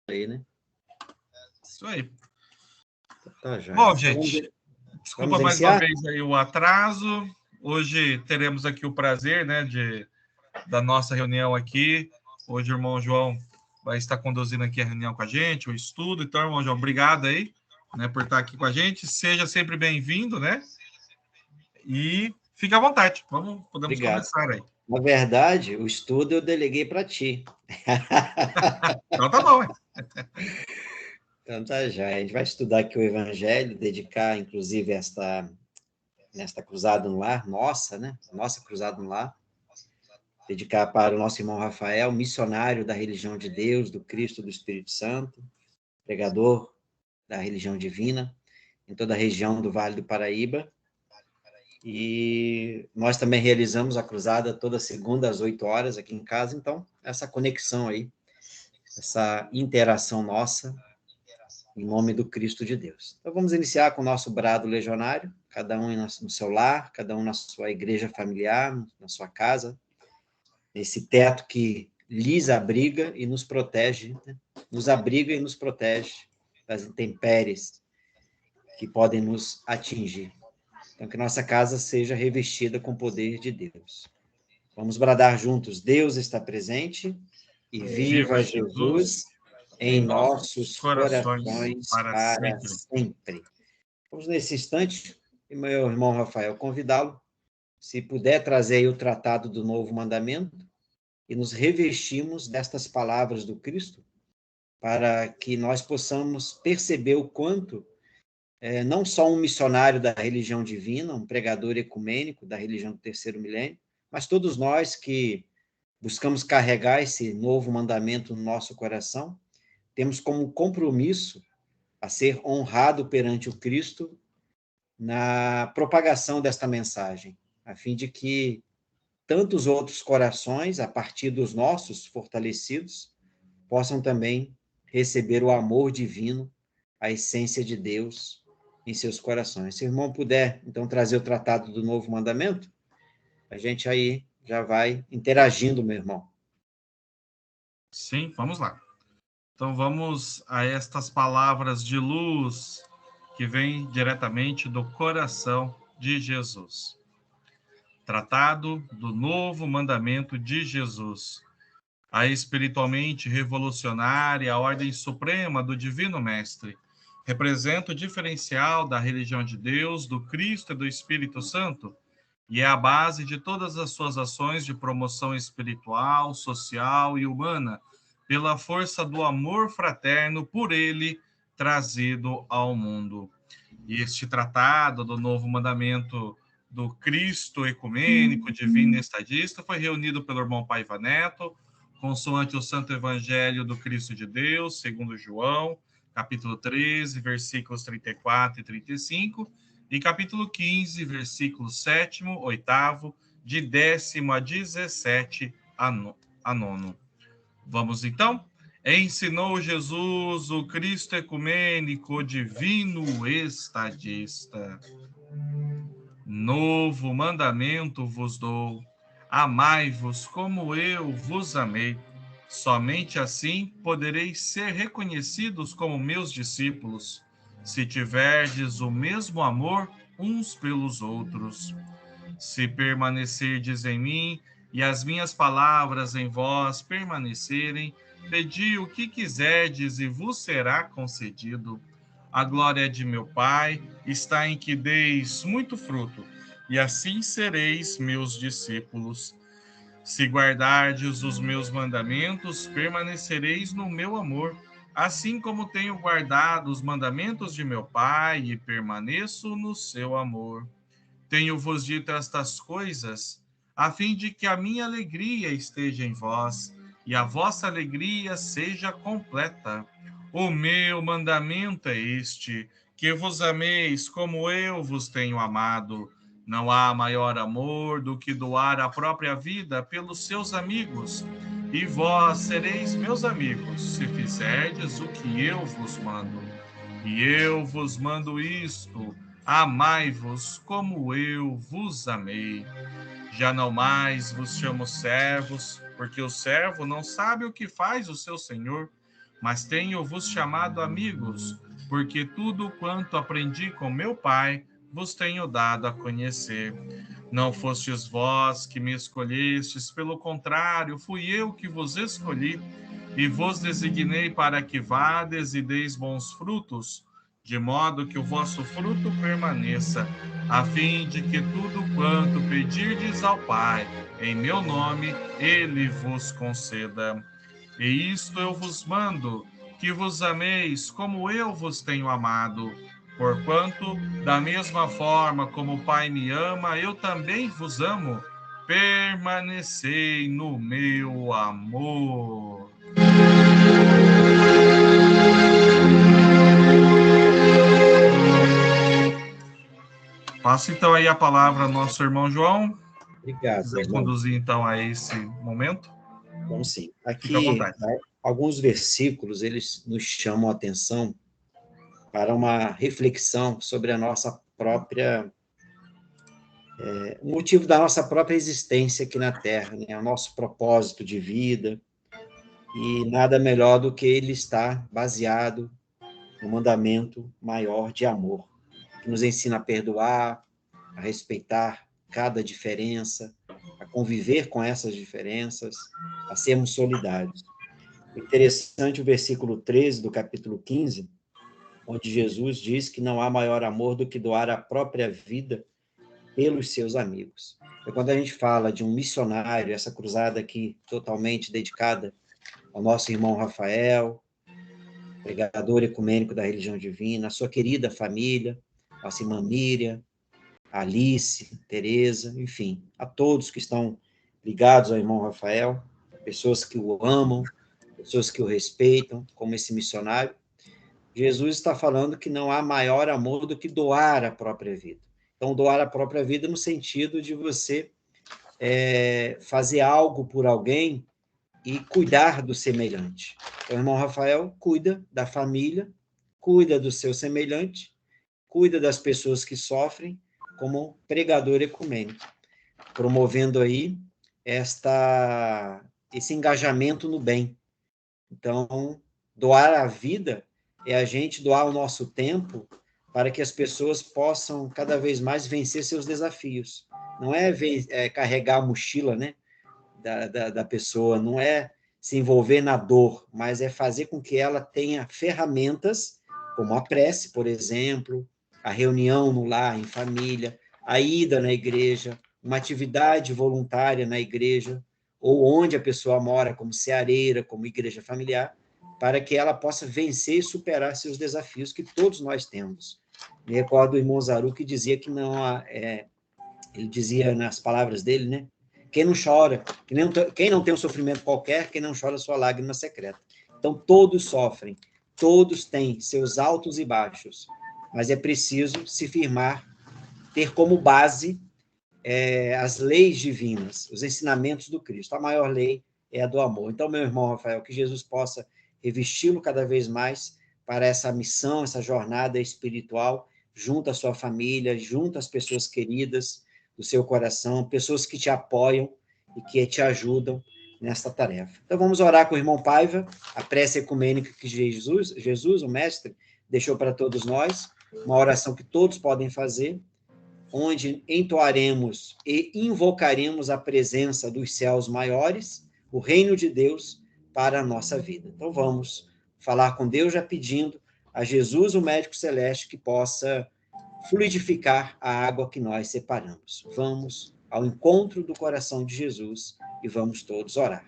aí, né? Isso aí. Tá, já. Bom, gente, desculpa mais uma iniciar? vez aí o atraso. Hoje teremos aqui o prazer, né, da nossa reunião aqui. Hoje o irmão João vai estar conduzindo aqui a reunião com a gente, o estudo. Então, irmão João, obrigado aí, né, por estar aqui com a gente. Seja sempre bem-vindo, né? E fique à vontade. Podemos Obrigado. começar aí. Na verdade, o estudo eu deleguei para ti. Então tá bom, hein? Então tá já. A gente vai estudar aqui o Evangelho, dedicar, inclusive, nesta cruzada no lar, nossa, né? Nossa cruzada no lar. Dedicar para o nosso irmão Rafael, missionário da religião de Deus, do Cristo, do Espírito Santo, pregador da religião divina, em toda a região do Vale do Paraíba. E nós também realizamos a cruzada toda segunda às 8 horas aqui em casa, então essa conexão aí, essa interação nossa, em nome do Cristo de Deus. Então vamos iniciar com o nosso brado legionário, cada um no seu lar, cada um na sua igreja familiar, na sua casa, esse teto que lhes abriga e nos protege, né? Nos abriga e nos protege das intempéries que podem nos atingir. Então, que nossa casa seja revestida com o poder de Deus. Vamos bradar juntos: Deus está presente e viva Jesus em nossos corações para sempre. Vamos, nesse instante, meu irmão Rafael, convidá-lo, se puder trazer aí o tratado do Novo Mandamento e nos revestimos destas palavras do Cristo, para que nós possamos perceber o quanto não só um missionário da religião divina, um pregador ecumênico da religião do terceiro milênio, mas todos nós que buscamos carregar esse novo mandamento no nosso coração, temos como compromisso a ser honrado perante o Cristo na propagação desta mensagem, a fim de que tantos outros corações, a partir dos nossos fortalecidos, possam também receber o amor divino, a essência de Deus em seus corações. Se o irmão puder, então, trazer o tratado do Novo Mandamento, a gente aí já vai interagindo, meu irmão. Sim, vamos lá. Então vamos a estas palavras de luz que vêm diretamente do coração de Jesus. Tratado do Novo Mandamento de Jesus. A espiritualmente revolucionária ordem suprema do Divino Mestre. Representa o diferencial da religião de Deus, do Cristo e do Espírito Santo, e é a base de todas as suas ações de promoção espiritual, social e humana, pela força do amor fraterno por ele trazido ao mundo. E este tratado do Novo Mandamento do Cristo ecumênico, divino e estadista foi reunido pelo irmão Paiva Neto, consoante o Santo Evangelho do Cristo de Deus, segundo João, capítulo 13, versículos 34 e 35, e capítulo 15, versículos 7º, 8º, de 10º a 17 a 9º. Vamos então? Ensinou Jesus o Cristo ecumênico, divino estadista. Novo mandamento vos dou, amai-vos como eu vos amei. Somente assim podereis ser reconhecidos como meus discípulos, se tiverdes o mesmo amor uns pelos outros. Se permanecerdes em mim e as minhas palavras em vós permanecerem, pedi o que quiserdes e vos será concedido. A glória de meu Pai está em que deis muito fruto, e assim sereis meus discípulos. Se guardardes os meus mandamentos, permanecereis no meu amor, assim como tenho guardado os mandamentos de meu Pai e permaneço no seu amor. Tenho-vos dito estas coisas, a fim de que a minha alegria esteja em vós, e a vossa alegria seja completa. O meu mandamento é este, que vos ameis como eu vos tenho amado. Não há maior amor do que doar a própria vida pelos seus amigos. E vós sereis meus amigos, se fizerdes o que eu vos mando. E eu vos mando isto: amai-vos como eu vos amei. Já não mais vos chamo servos, porque o servo não sabe o que faz o seu senhor, mas tenho-vos chamado amigos, porque tudo quanto aprendi com meu Pai vos tenho dado a conhecer. Não fostes vós que me escolhestes, pelo contrário, fui eu que vos escolhi e vos designei para que vades e deis bons frutos, de modo que o vosso fruto permaneça, a fim de que tudo quanto pedirdes ao Pai, em meu nome, ele vos conceda. E isto eu vos mando, que vos ameis como eu vos tenho amado. Porquanto, da mesma forma como o Pai me ama, eu também vos amo. Permanecei no meu amor. Passo então aí a palavra ao nosso irmão João. Obrigado, Quiser irmão. conduzir então a esse momento. Bom, sim. Fica à Aqui, vontade. alguns versículos, eles nos chamam a atenção para uma reflexão sobre a nossa própria, o motivo da nossa própria existência aqui na Terra, né? O nosso propósito de vida, e nada melhor do que ele estar baseado no mandamento maior de amor, que nos ensina a perdoar, a respeitar cada diferença, a conviver com essas diferenças, a sermos solidários. Interessante o versículo 13 do capítulo 15, onde Jesus diz que não há maior amor do que doar a própria vida pelos seus amigos. Então, quando a gente fala de um missionário, essa cruzada aqui totalmente dedicada ao nosso irmão Rafael, pregador ecumênico da religião divina, a sua querida família, nossa irmã Miriam, Alice, Tereza, enfim, a todos que estão ligados ao irmão Rafael, pessoas que o amam, pessoas que o respeitam, como esse missionário. Jesus está falando que não há maior amor do que doar a própria vida. Então, doar a própria vida no sentido de você fazer algo por alguém e cuidar do semelhante. Então, o irmão Rafael cuida da família, cuida do seu semelhante, cuida das pessoas que sofrem, como pregador ecumênico, promovendo aí esse engajamento no bem. Então, doar a vida é a gente doar o nosso tempo para que as pessoas possam cada vez mais vencer seus desafios. Não é carregar a mochila, né, da pessoa, não é se envolver na dor, mas é fazer com que ela tenha ferramentas, como a prece, por exemplo, a reunião no lar, em família, a ida na igreja, uma atividade voluntária na igreja, ou onde a pessoa mora, como ceareira, como igreja familiar, para que ela possa vencer e superar seus desafios que todos nós temos. Me recordo do irmão Zaru que dizia que não ele dizia nas palavras dele, né? Quem não chora, quem não tem um sofrimento qualquer, quem não chora sua lágrima secreta. Então, todos sofrem, todos têm seus altos e baixos, mas é preciso se firmar, ter como base as leis divinas, os ensinamentos do Cristo. A maior lei é a do amor. Então, meu irmão Rafael, que Jesus possa revesti-lo cada vez mais para essa missão, essa jornada espiritual, junto à sua família, junto às pessoas queridas do seu coração, pessoas que te apoiam e que te ajudam nesta tarefa. Então, vamos orar com o irmão Paiva, a prece ecumênica que Jesus, o Mestre, deixou para todos nós, uma oração que todos podem fazer, onde entoaremos e invocaremos a presença dos céus maiores, o reino de Deus, para a nossa vida. Então, vamos falar com Deus, já pedindo a Jesus, o médico celeste, que possa fluidificar a água que nós separamos. Vamos ao encontro do coração de Jesus e vamos todos orar.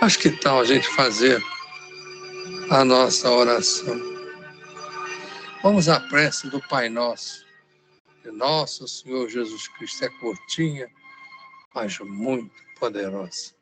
Acho que tal a gente fazer a nossa oração. Vamos à prece do Pai Nosso, de nosso Senhor Jesus Cristo. É curtinha, mas muito poderosa.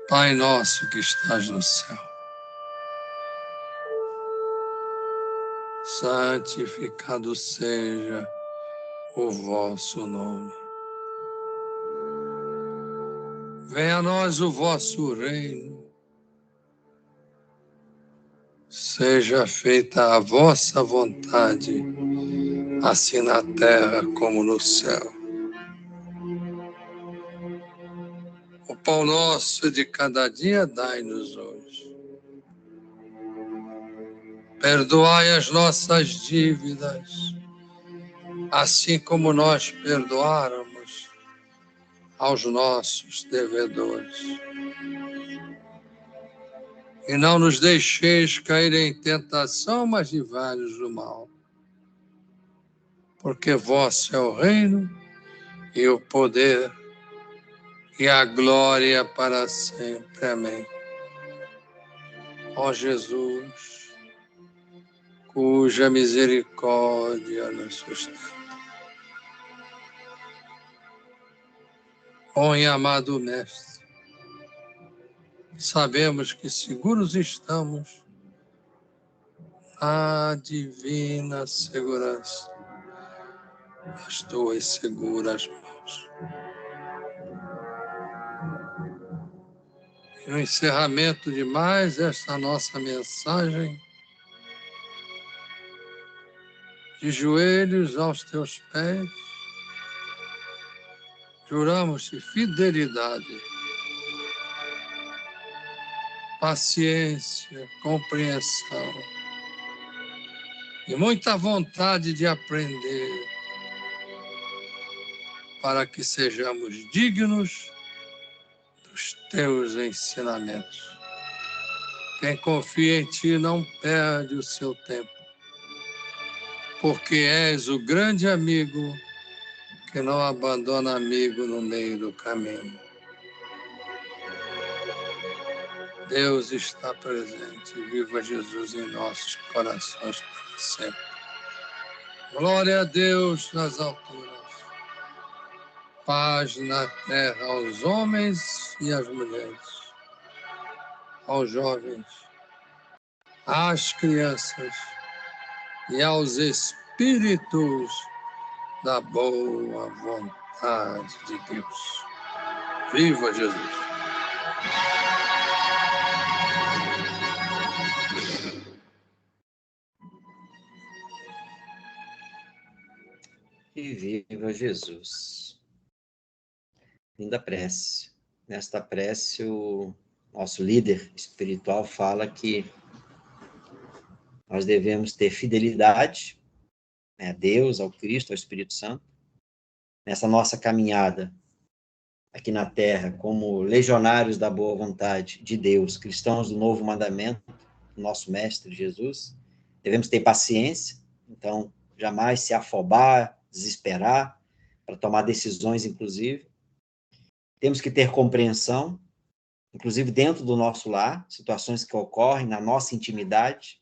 Pai nosso que estás no céu, santificado seja o vosso nome. Venha a nós o vosso reino. Seja feita a vossa vontade, assim na terra como no céu. O pão nosso de cada dia dai-nos hoje. Perdoai as nossas dívidas, assim como nós perdoáramos aos nossos devedores. E não nos deixeis cair em tentação, mas livrai-nos do mal. Porque vosso é o reino, e o poder, e a glória para sempre. Amém. Ó Jesus, cuja misericórdia nos sustenta. Ó amado Mestre, sabemos que seguros estamos na divina segurança das tuas seguras mãos. E no encerramento de mais esta nossa mensagem, de joelhos aos teus pés, juramos-te fidelidade, paciência, compreensão e muita vontade de aprender, para que sejamos dignos dos teus ensinamentos. Quem confia em ti não perde o seu tempo, porque és o grande amigo que não abandona amigo no meio do caminho. Deus está presente, viva Jesus em nossos corações para sempre. Glória a Deus nas alturas, paz na terra aos homens e às mulheres, aos jovens, às crianças e aos espíritos da boa vontade de Deus. Viva Jesus! E viva Jesus. Linda prece. Nesta prece, o nosso líder espiritual fala que nós devemos ter fidelidade, né, a Deus, ao Cristo, ao Espírito Santo, nessa nossa caminhada aqui na Terra, como legionários da boa vontade de Deus, cristãos do novo mandamento, nosso Mestre Jesus. Devemos ter paciência, então, jamais se afobar, desesperar, para tomar decisões, inclusive. Temos que ter compreensão, inclusive dentro do nosso lar, situações que ocorrem na nossa intimidade,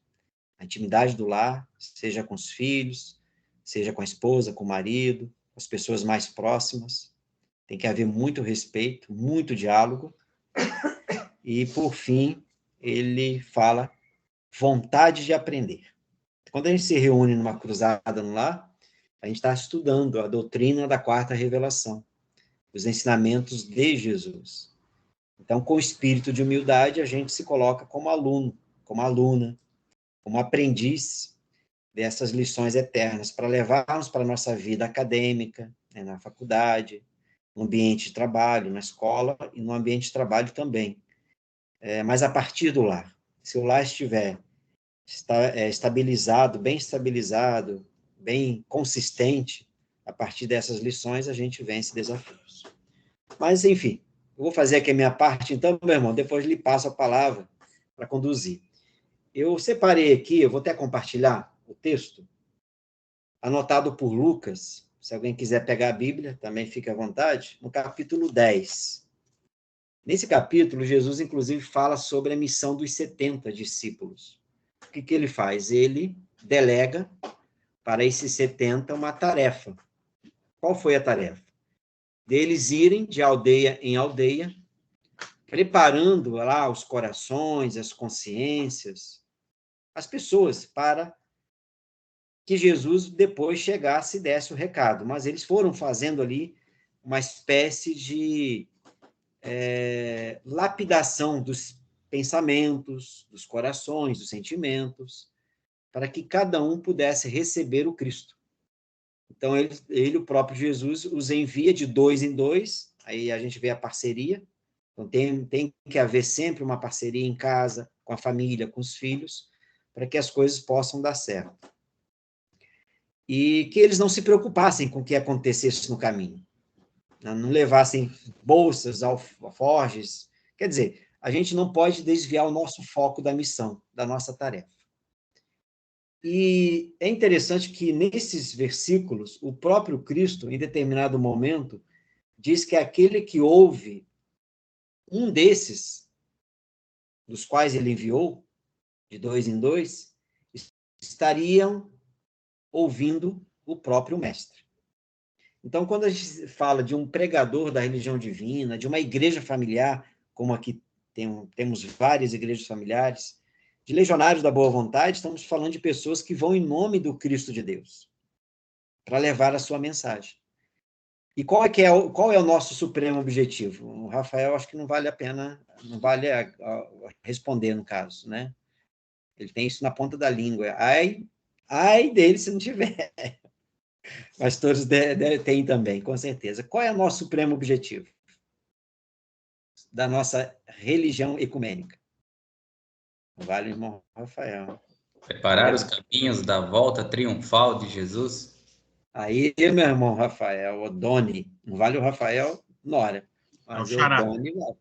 a intimidade do lar, seja com os filhos, seja com a esposa, com o marido, com as pessoas mais próximas. Tem que haver muito respeito, muito diálogo. E, por fim, ele fala vontade de aprender. Quando a gente se reúne numa cruzada no lar, a gente está estudando a doutrina da quarta revelação, os ensinamentos de Jesus. Então, com o espírito de humildade, a gente se coloca como aluno, como aluna, como aprendiz dessas lições eternas, para levarmos para a nossa vida acadêmica, né, na faculdade, no ambiente de trabalho, na escola e no ambiente de trabalho também. Mas a partir do lar. Se o lar estiver estabilizado, bem consistente, a partir dessas lições a gente vence desafios. Mas, enfim, eu vou fazer aqui a minha parte, então, meu irmão, depois lhe passo a palavra para conduzir. Eu separei aqui, eu vou até compartilhar o texto, anotado por Lucas, se alguém quiser pegar a Bíblia, também fique à vontade, no capítulo 10. Nesse capítulo, Jesus, inclusive, fala sobre a missão dos 70 discípulos. O que ele faz? Ele delega para esses 70 uma tarefa. Qual foi a tarefa? Deles irem de aldeia em aldeia, preparando lá os corações, as consciências, as pessoas, para que Jesus depois chegasse e desse o recado. Mas eles foram fazendo ali uma espécie de lapidação dos pensamentos, dos corações, dos sentimentos, para que cada um pudesse receber o Cristo. Então, ele, o próprio Jesus, os envia de 2 em 2, aí a gente vê a parceria. Então, tem que haver sempre uma parceria em casa, com a família, com os filhos, para que as coisas possam dar certo. E que eles não se preocupassem com o que acontecesse no caminho. Não levassem bolsas, alforjes. Quer dizer, a gente não pode desviar o nosso foco da missão, da nossa tarefa. E é interessante que, nesses versículos, o próprio Cristo, em determinado momento, diz que aquele que ouve um desses, dos quais ele enviou, de 2 em 2, estariam ouvindo o próprio Mestre. Então, quando a gente fala de um pregador da religião divina, de uma igreja familiar, como aqui temos várias igrejas familiares, de legionários da boa vontade, estamos falando de pessoas que vão em nome do Cristo de Deus, para levar a sua mensagem. E qual é o nosso supremo objetivo? O Rafael, acho que não vale a pena, não vale responder, no caso, né? Ele tem isso na ponta da língua. Ai dele se não tiver. Mas todos têm também, com certeza. Qual é o nosso supremo objetivo da nossa religião ecumênica? Vale, irmão Rafael. Preparar os caminhos da volta triunfal de Jesus. Aí, meu irmão Rafael, o Doni, não vale o Rafael Nora, mas o Doni vale.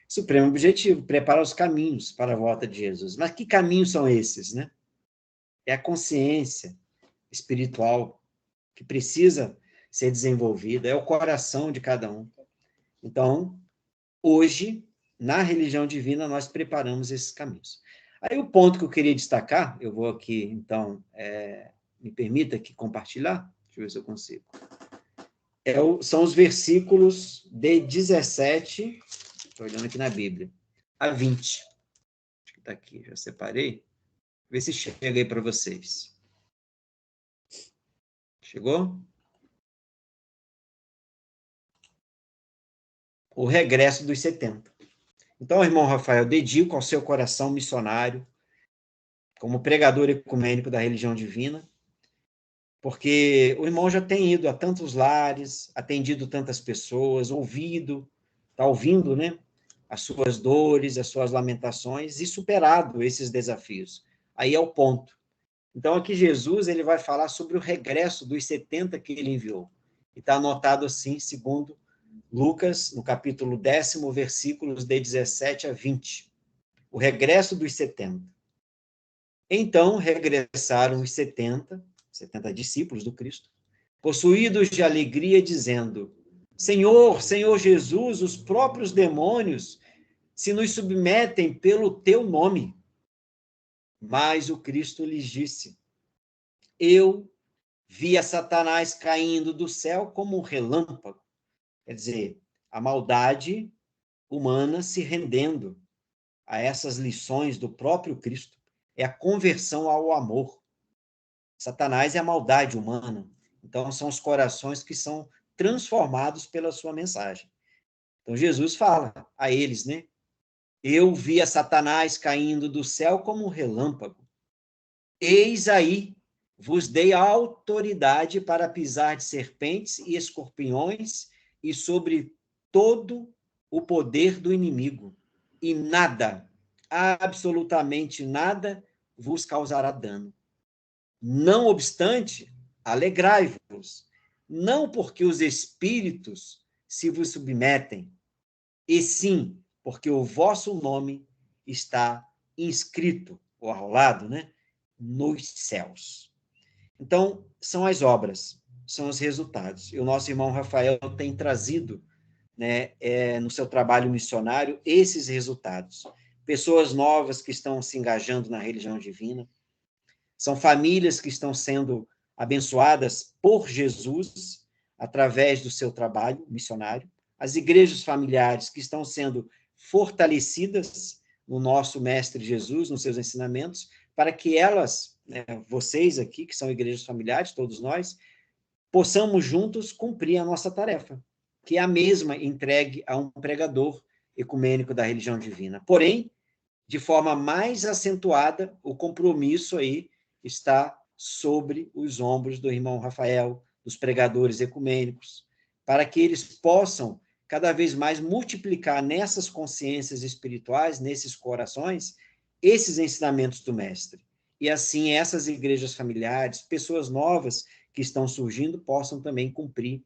Supremo objetivo, preparar os caminhos para a volta de Jesus. Mas que caminhos são esses, né? É a consciência espiritual que precisa ser desenvolvida, é o coração de cada um. Então, hoje, na religião divina, nós preparamos esses caminhos. Aí o ponto que eu queria destacar, eu vou aqui, então, me permita aqui compartilhar, deixa eu ver se eu consigo. São os versículos de 17, estou olhando aqui na Bíblia, a 20. Acho que está aqui, já separei. Vê se chega aí para vocês. Chegou? O regresso dos 70. Então, irmão Rafael, dedico ao seu coração missionário, como pregador ecumênico da religião divina, porque o irmão já tem ido a tantos lares, atendido tantas pessoas, está ouvindo, né, as suas dores, as suas lamentações e superado esses desafios. Aí é o ponto. Então, aqui Jesus ele vai falar sobre o regresso dos 70 que ele enviou. E está anotado assim, segundo Lucas, no capítulo 10, versículos de 17 a 20. O regresso dos 70. Então, regressaram os 70 discípulos do Cristo, possuídos de alegria, dizendo: Senhor, Senhor Jesus, os próprios demônios se nos submetem pelo teu nome. Mas o Cristo lhes disse: Eu vi a Satanás caindo do céu como um relâmpago. Quer dizer, a maldade humana se rendendo a essas lições do próprio Cristo. É a conversão ao amor. Satanás é a maldade humana. Então, são os corações que são transformados pela sua mensagem. Então, Jesus fala a eles, né? Eu vi a Satanás caindo do céu como um relâmpago. Eis aí, vos dei autoridade para pisar de serpentes e escorpiões e sobre todo o poder do inimigo, e nada, absolutamente nada, vos causará dano. Não obstante, alegrai-vos, não porque os espíritos se vos submetem, e sim porque o vosso nome está inscrito, ou arrolado, né, nos céus. Então, são as obras, são os resultados. E o nosso irmão Rafael tem trazido, né, no seu trabalho missionário, esses resultados. Pessoas novas que estão se engajando na religião divina, são famílias que estão sendo abençoadas por Jesus através do seu trabalho missionário, as igrejas familiares que estão sendo fortalecidas no nosso Mestre Jesus, nos seus ensinamentos, para que elas, né, vocês aqui, que são igrejas familiares, todos nós, possamos juntos cumprir a nossa tarefa, que é a mesma entregue a um pregador ecumênico da religião divina. Porém, de forma mais acentuada, o compromisso aí está sobre os ombros do irmão Rafael, dos pregadores ecumênicos, para que eles possam cada vez mais multiplicar nessas consciências espirituais, nesses corações, esses ensinamentos do Mestre. E assim essas igrejas familiares, pessoas novas que estão surgindo, possam também cumprir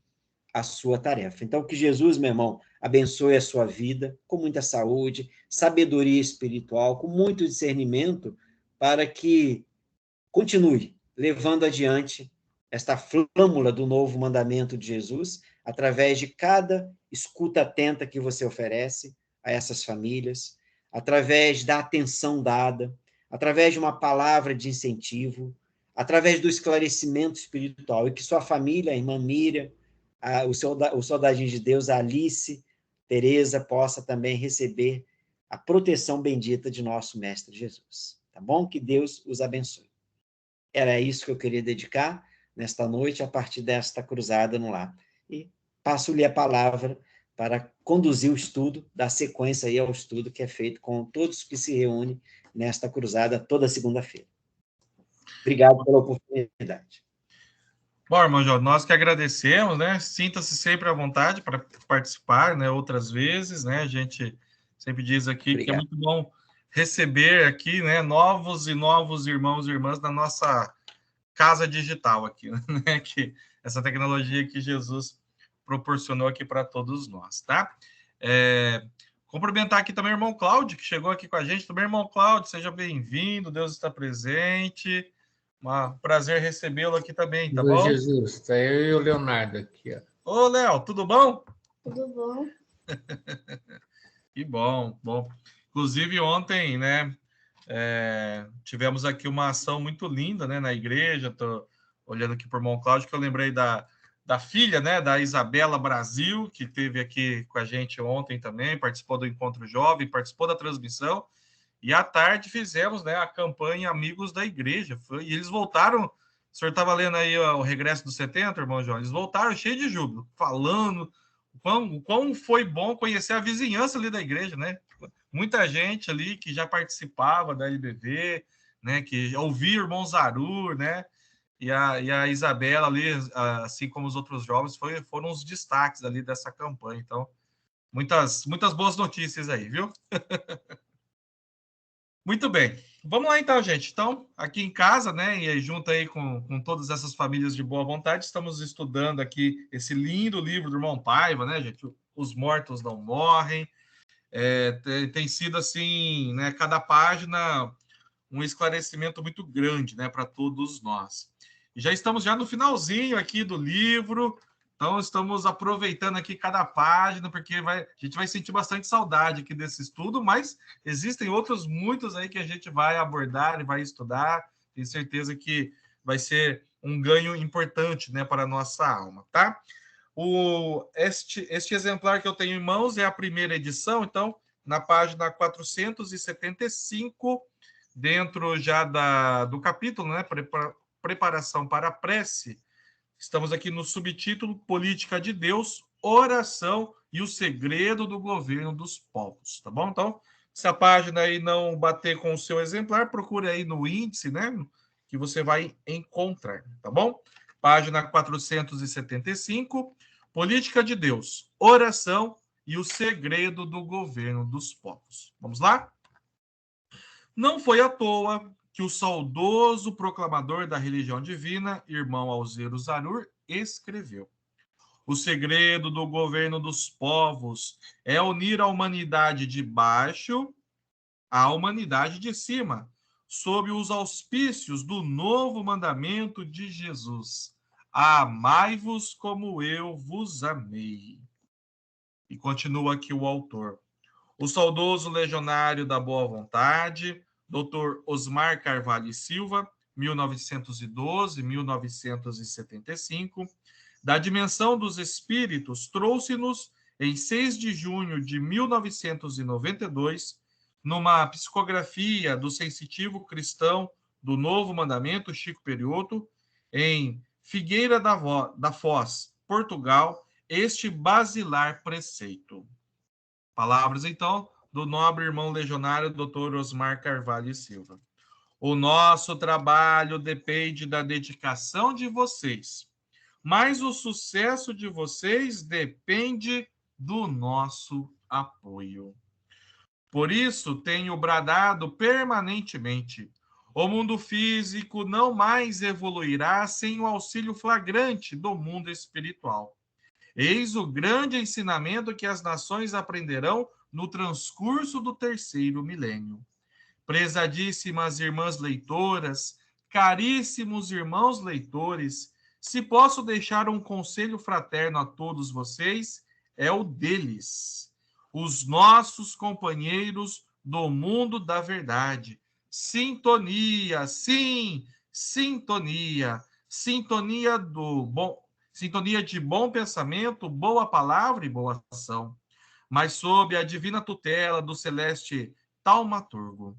a sua tarefa. Então, que Jesus, meu irmão, abençoe a sua vida com muita saúde, sabedoria espiritual, com muito discernimento, para que continue levando adiante esta flâmula do novo mandamento de Jesus, através de cada escuta atenta que você oferece a essas famílias, através da atenção dada, através de uma palavra de incentivo, através do esclarecimento espiritual, e que sua família, a irmã Miriam, o soldadinho de Deus, a Alice, Teresa, possa também receber a proteção bendita de nosso Mestre Jesus. Tá bom? Que Deus os abençoe. Era isso que eu queria dedicar nesta noite, a partir desta cruzada no lar. E passo-lhe a palavra para conduzir o estudo, dar sequência aí ao estudo que é feito com todos que se reúnem nesta cruzada toda segunda-feira. Obrigado pela oportunidade. Bom, irmão João, nós que agradecemos, né? Sinta-se sempre à vontade para participar, né? Outras vezes, né? A gente sempre diz aqui Obrigado. Que é muito bom receber aqui, né? Novos irmãos e irmãs na nossa casa digital aqui, né? Que essa tecnologia que Jesus proporcionou aqui para todos nós, tá? Cumprimentar aqui também o irmão Cláudio, que chegou aqui com a gente. Também, irmão Cláudio, seja bem-vindo, Deus está presente. Um prazer recebê-lo aqui também, tá bom? Jesus, tá eu e o Leonardo aqui, ó. Ô, Léo, tudo bom? Tudo bom. Que bom, bom. Inclusive, ontem, né, tivemos aqui uma ação muito linda, né, na igreja. Tô olhando aqui para o irmão Cláudio, que eu lembrei da filha, né, da Isabela Brasil, que esteve aqui com a gente ontem também, participou do Encontro Jovem, participou da transmissão. E à tarde fizemos, né, a campanha Amigos da Igreja. E eles voltaram. O senhor estava lendo aí o Regresso dos 70, irmão João? Eles voltaram cheio de júbilo, falando o quão foi bom conhecer a vizinhança ali da igreja, né? Muita gente ali que já participava da LBV, né, que ouvia o irmão Zarur, né? E a Isabela ali, assim como os outros jovens, foram os destaques ali dessa campanha. Então, muitas boas notícias aí, viu? Muito bem. Vamos lá então, gente. Então, aqui em casa, né, e junto aí com todas essas famílias de boa vontade, estamos estudando aqui esse lindo livro do irmão Paiva, né, gente? Os Mortos Não Morrem. Tem sido assim, né, cada página um esclarecimento muito grande, né, para todos nós. E já estamos já no finalzinho aqui do livro. Então, estamos aproveitando aqui cada página, porque a gente vai sentir bastante saudade aqui desse estudo, mas existem outros muitos aí que a gente vai abordar e vai estudar. Tenho certeza que vai ser um ganho importante, né, para a nossa alma, tá? Este exemplar que eu tenho em mãos é a primeira edição, então, na página 475, dentro já do capítulo, né, preparação para a prece. Estamos aqui no subtítulo Política de Deus, Oração e o Segredo do Governo dos Povos, tá bom? Então, se a página aí não bater com o seu exemplar, procure aí no índice, né, que você vai encontrar, tá bom? Página 475, Política de Deus, Oração e o Segredo do Governo dos Povos. Vamos lá? Não foi à toa que o saudoso proclamador da religião divina, irmão Alzero Zarur, escreveu: o segredo do governo dos povos é unir a humanidade de baixo à humanidade de cima, sob os auspícios do novo mandamento de Jesus: amai-vos como eu vos amei. E continua aqui o autor. O saudoso legionário da boa vontade, Dr. Osmar Carvalho e Silva, 1912-1975, da dimensão dos espíritos, trouxe-nos, em 6 de junho de 1992, numa psicografia do sensitivo cristão do Novo Mandamento, Chico Perioto, em Figueira da Foz, Portugal, este basilar preceito. Palavras, então, do nobre irmão legionário Dr. Osmar Carvalho e Silva. O nosso trabalho depende da dedicação de vocês, mas o sucesso de vocês depende do nosso apoio. Por isso, tenho bradado permanentemente: o mundo físico não mais evoluirá sem o auxílio flagrante do mundo espiritual. Eis o grande ensinamento que as nações aprenderão no transcurso do 3º milênio. Prezadíssimas irmãs leitoras, caríssimos irmãos leitores, se posso deixar um conselho fraterno a todos vocês, é o deles. Os nossos companheiros do mundo da verdade. Sintonia, sim, sintonia. Sintonia de bom pensamento, boa palavra e boa ação, mas sob a divina tutela do celeste taumaturgo.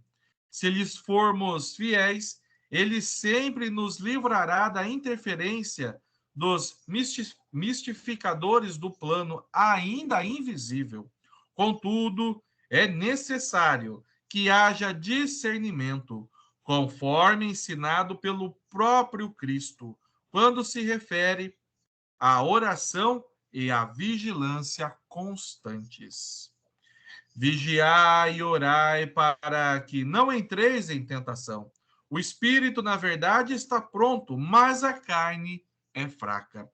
Se lhes formos fiéis, ele sempre nos livrará da interferência dos mistificadores do plano ainda invisível. Contudo, é necessário que haja discernimento, conforme ensinado pelo próprio Cristo, quando se refere à oração e à vigilância constantes. Vigiai e orai para que não entreis em tentação. O espírito, na verdade, está pronto, mas a carne é fraca.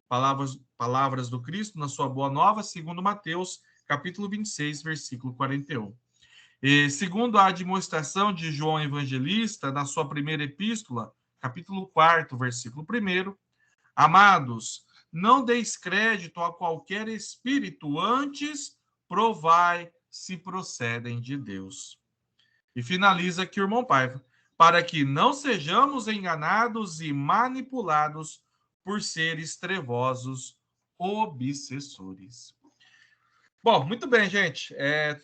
Palavras do Cristo na sua Boa Nova, segundo Mateus, capítulo 26, versículo 41. E segundo a admoestação de João Evangelista, na sua primeira epístola, capítulo 4, versículo 1, amados, não deis crédito a qualquer espírito, antes provai se procedem de Deus. E finaliza aqui o irmão Paiva: para que não sejamos enganados e manipulados por seres trevosos obsessores. Bom, muito bem, gente.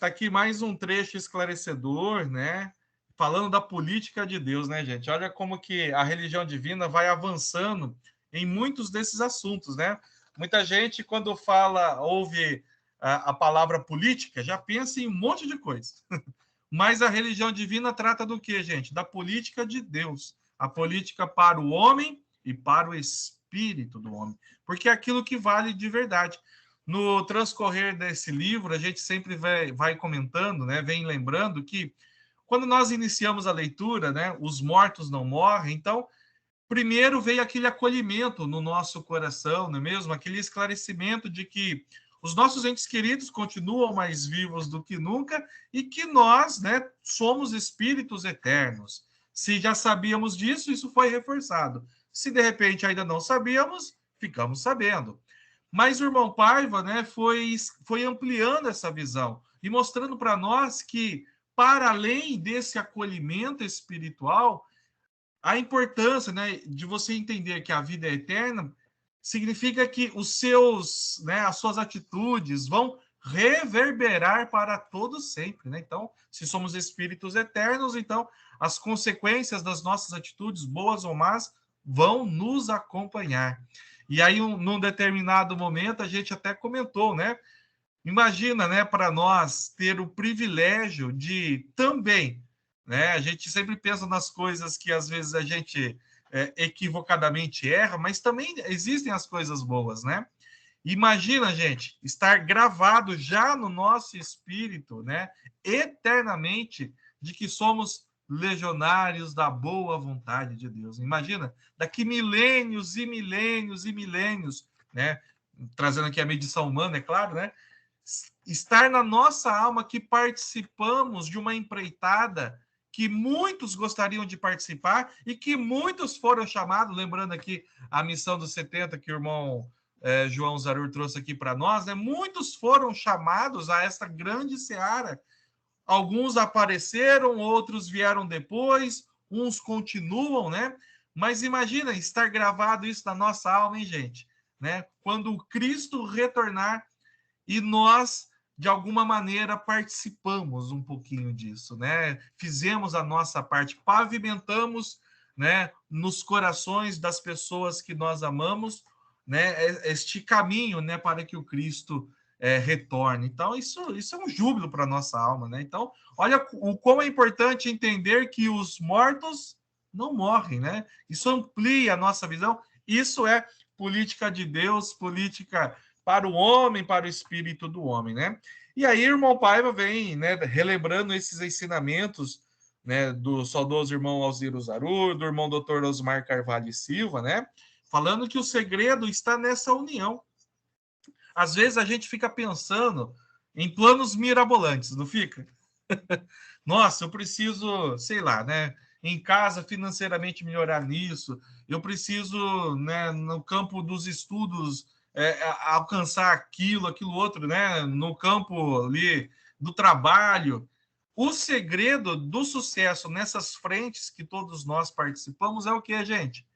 Tá aqui mais um trecho esclarecedor, né? Falando da política de Deus, né, gente? Olha como que a religião divina vai avançando em muitos desses assuntos, né? Muita gente, quando ouve a palavra política, já pensa em um monte de coisa. Mas a religião divina trata do quê, gente? Da política de Deus. A política para o homem e para o espírito do homem. Porque é aquilo que vale de verdade. No transcorrer desse livro, a gente sempre vai comentando, né? Vem lembrando que quando nós iniciamos a leitura, né? Os mortos não morrem. Então, primeiro veio aquele acolhimento no nosso coração, não é mesmo? Aquele esclarecimento de que os nossos entes queridos continuam mais vivos do que nunca e que nós, né, somos espíritos eternos. Se já sabíamos disso, isso foi reforçado. Se de repente ainda não sabíamos, ficamos sabendo. Mas o irmão Paiva, né, foi ampliando essa visão e mostrando para nós que, para além desse acolhimento espiritual, a importância, né, de você entender que a vida é eterna significa que as suas atitudes vão reverberar para todo sempre, né? Então, se somos espíritos eternos, então as consequências das nossas atitudes, boas ou más, vão nos acompanhar. E aí, num determinado momento, a gente até comentou, né? Imagina, né, para nós ter o privilégio de também né? A gente sempre pensa nas coisas que às vezes a gente equivocadamente erra, mas também existem as coisas boas, né? Imagina, gente, estar gravado já no nosso espírito, né, eternamente, de que somos legionários da boa vontade de Deus. Imagina, daqui milênios e milênios e milênios, né, trazendo aqui a medição humana, é claro, né, estar na nossa alma que participamos de uma empreitada que muitos gostariam de participar e que muitos foram chamados, lembrando aqui a missão dos 70 que o irmão João Zarur trouxe aqui para nós, né? Muitos foram chamados a esta grande seara. Alguns apareceram, outros vieram depois, uns continuam, né? Mas imagina estar gravado isso na nossa alma, hein, gente? Né? Quando Cristo retornar e nós, de alguma maneira, participamos um pouquinho disso, né? Fizemos a nossa parte, pavimentamos, né, nos corações das pessoas que nós amamos, né, este caminho, né, para que o Cristo retorne. Então, isso é um júbilo para a nossa alma, né? Então, olha o como é importante entender que os mortos não morrem, né? Isso amplia a nossa visão. Isso é política de Deus, política para o homem, para o espírito do homem, né? E aí, irmão Paiva vem, né, relembrando esses ensinamentos, né, do saudoso irmão Alziro Zarur, do irmão Dr. Osmar Carvalho e Silva, né? Falando que o segredo está nessa união. Às vezes a gente fica pensando em planos mirabolantes, não fica? Nossa, eu preciso, sei lá, né, em casa financeiramente melhorar nisso, eu preciso, né, no campo dos estudos alcançar aquilo outro, né, no campo ali do trabalho. O segredo do sucesso nessas frentes que todos nós participamos é o que, gente?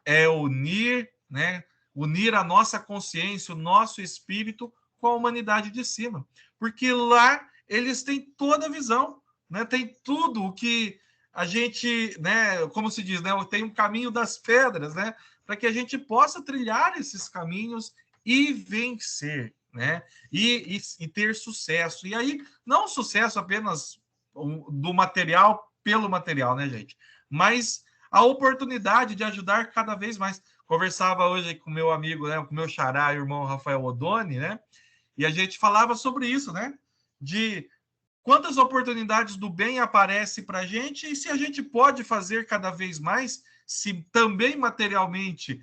É unir, né, unir a nossa consciência, o nosso espírito com a humanidade de cima. Porque lá eles têm toda a visão, né? Tem tudo o que a gente, né, como se diz, né, tem um caminho das pedras, né, para que a gente possa trilhar esses caminhos e vencer, né, e ter sucesso. E aí, não sucesso apenas do material pelo material, né, gente, mas a oportunidade de ajudar cada vez mais. Conversava hoje com meu amigo, né, com meu xará, o irmão Rafael Odoni, né, e a gente falava sobre isso, né, de quantas oportunidades do bem aparecem para a gente e se a gente pode fazer cada vez mais, se também materialmente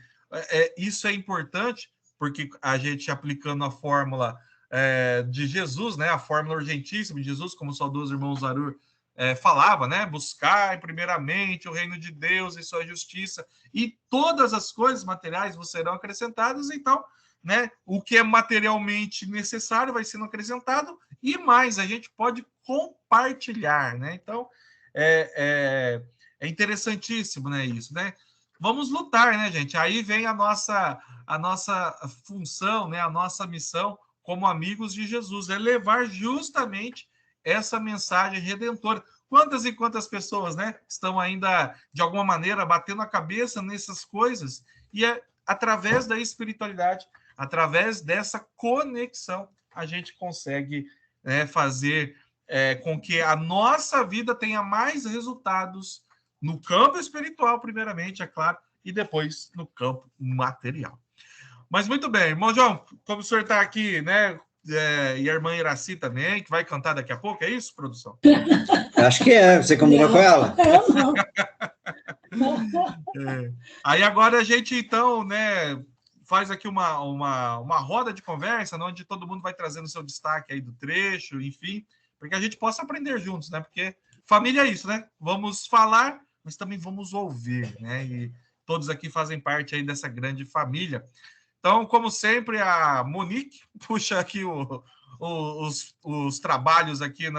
isso é importante, porque a gente aplicando a fórmula de Jesus, né, a fórmula urgentíssima de Jesus, como o saudoso irmão Zarur falava, né, buscar primeiramente o reino de Deus e sua justiça, e todas as coisas materiais vos serão acrescentadas. Então, né, o que é materialmente necessário vai sendo acrescentado, e mais, a gente pode compartilhar, né? Então, é interessantíssimo, né, isso, né? Vamos lutar, né, gente? Aí vem a nossa função, né, a nossa missão como amigos de Jesus, é levar justamente essa mensagem redentora. Quantas e quantas pessoas, né, estão ainda, de alguma maneira, batendo a cabeça nessas coisas, e é através da espiritualidade, através dessa conexão, a gente consegue fazer com que a nossa vida tenha mais resultados no campo espiritual, primeiramente, é claro, e depois no campo material. Mas muito bem, irmão João, como o senhor está aqui, né? E a irmã Iraci também, que vai cantar daqui a pouco, é isso, produção? Acho que é, você combinou com ela? Aí agora a gente, então, né, faz aqui uma roda de conversa, né, onde todo mundo vai trazendo o seu destaque aí do trecho, enfim, para que a gente possa aprender juntos, né? Porque família é isso, né? Vamos falar, mas também vamos ouvir, né? E todos aqui fazem parte aí dessa grande família. Então, como sempre, a Monique puxa aqui os trabalhos aqui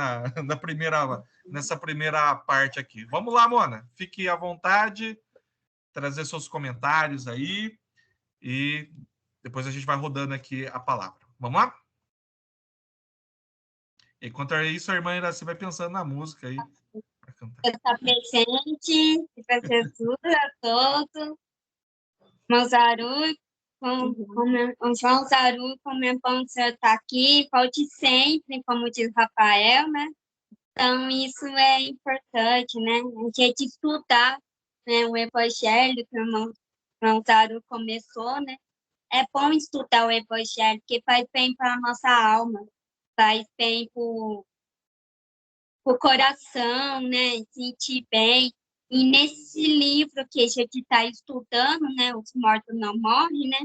nessa primeira parte aqui. Vamos lá, Mona. Fique à vontade, trazer seus comentários aí e depois a gente vai rodando aqui a palavra. Vamos lá? Enquanto isso, a irmã Iraci vai pensando na música aí. Está presente, para Jesus a todos. Irmão Zarur, o João Zarur, como é bom o senhor estar aqui, volte sempre, como diz Rafael, né? Então, isso é importante, né? A gente estudar, né, o Evangelho que o irmão Zaru começou, né? É bom estudar o Evangelho, porque faz bem para a nossa alma, faz bem para o coração, né? Sentir bem. E nesse livro que a gente está estudando, né? Os Mortos Não Morrem, né?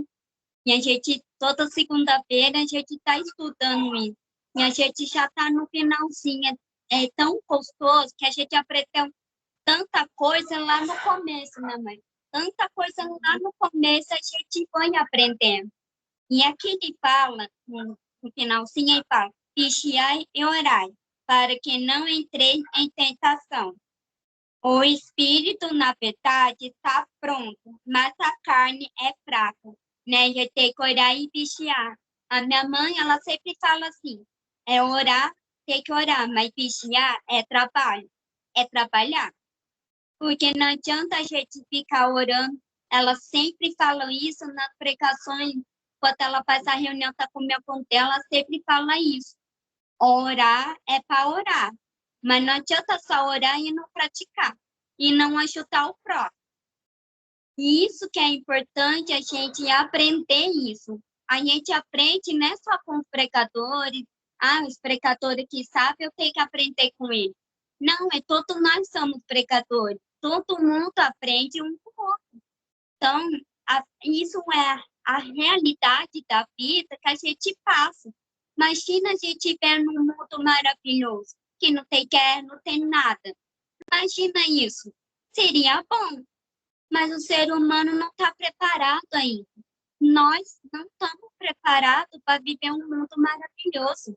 E a gente, toda segunda-feira, a gente está estudando isso. E a gente já está no finalzinho. É tão gostoso que a gente aprendeu tanta coisa lá no começo, né, mãe? Tanta coisa lá no começo a gente foi aprendendo. E aqui ele fala, no finalzinho, ele fala, vigiai e orai, para que não entreis em tentação. O espírito, na verdade, está pronto, mas a carne é fraca, né? A gente tem que orar e vigiar. A minha mãe, ela sempre fala assim, é orar, tem que orar, mas vigiar é trabalho, é trabalhar. Porque não adianta a gente ficar orando, ela sempre fala isso nas pregações, quando ela faz a reunião, tá com minha ponte, ela sempre fala isso. Orar é para orar, mas não adianta só orar e não praticar, e não ajudar o próximo. E isso que é importante a gente aprender isso. A gente aprende não é só com os pregadores, os pregadores que sabem, eu tenho que aprender com eles. Não, todos nós somos pregadores. Todo mundo aprende um com o outro. Então, isso é a realidade da vida que a gente passa. Imagina a gente viver num mundo maravilhoso, que não tem guerra, não tem nada. Imagina isso. Seria bom, mas o ser humano não está preparado ainda. Nós não estamos preparados para viver um mundo maravilhoso.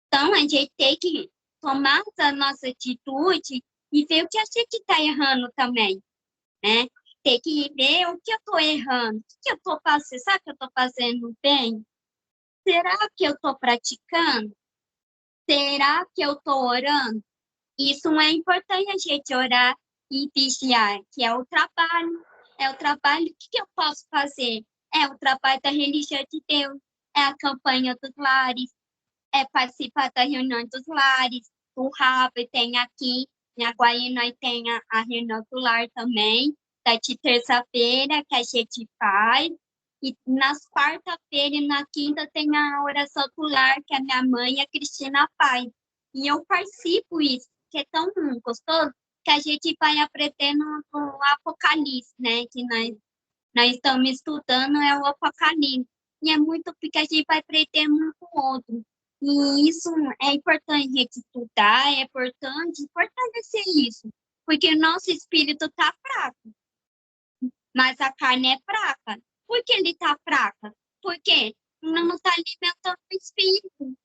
Então, a gente tem que tomar a nossa atitude e ver o que a gente está errando também, né? Tem que ver o que eu estou errando, o que eu estou fazendo, será que eu estou fazendo bem? Será que eu estou praticando? Será que eu estou orando? Isso é importante a gente orar e vigiar, que é o trabalho. É o trabalho, o que eu posso fazer? É o trabalho da religião de Deus, é a campanha dos lares, é participar da reunião dos lares, o Rabi tem aqui, em Aguaí nós tem a reunião do lar também, de terça-feira que a gente faz, e nas quarta-feira e na quinta tem a oração do lar que a minha mãe, a Cristina, faz. E eu participo isso, que é tão gostoso, que a gente vai aprendendo o Apocalipse, né? Que nós estamos estudando é o Apocalipse. E é muito porque a gente vai aprendendo um com o outro. E isso é importante a gente estudar, é importante fortalecer isso, porque o nosso espírito está fraco, mas a carne é fraca. Por que ele está fraca? Porque não está alimentando o espírito.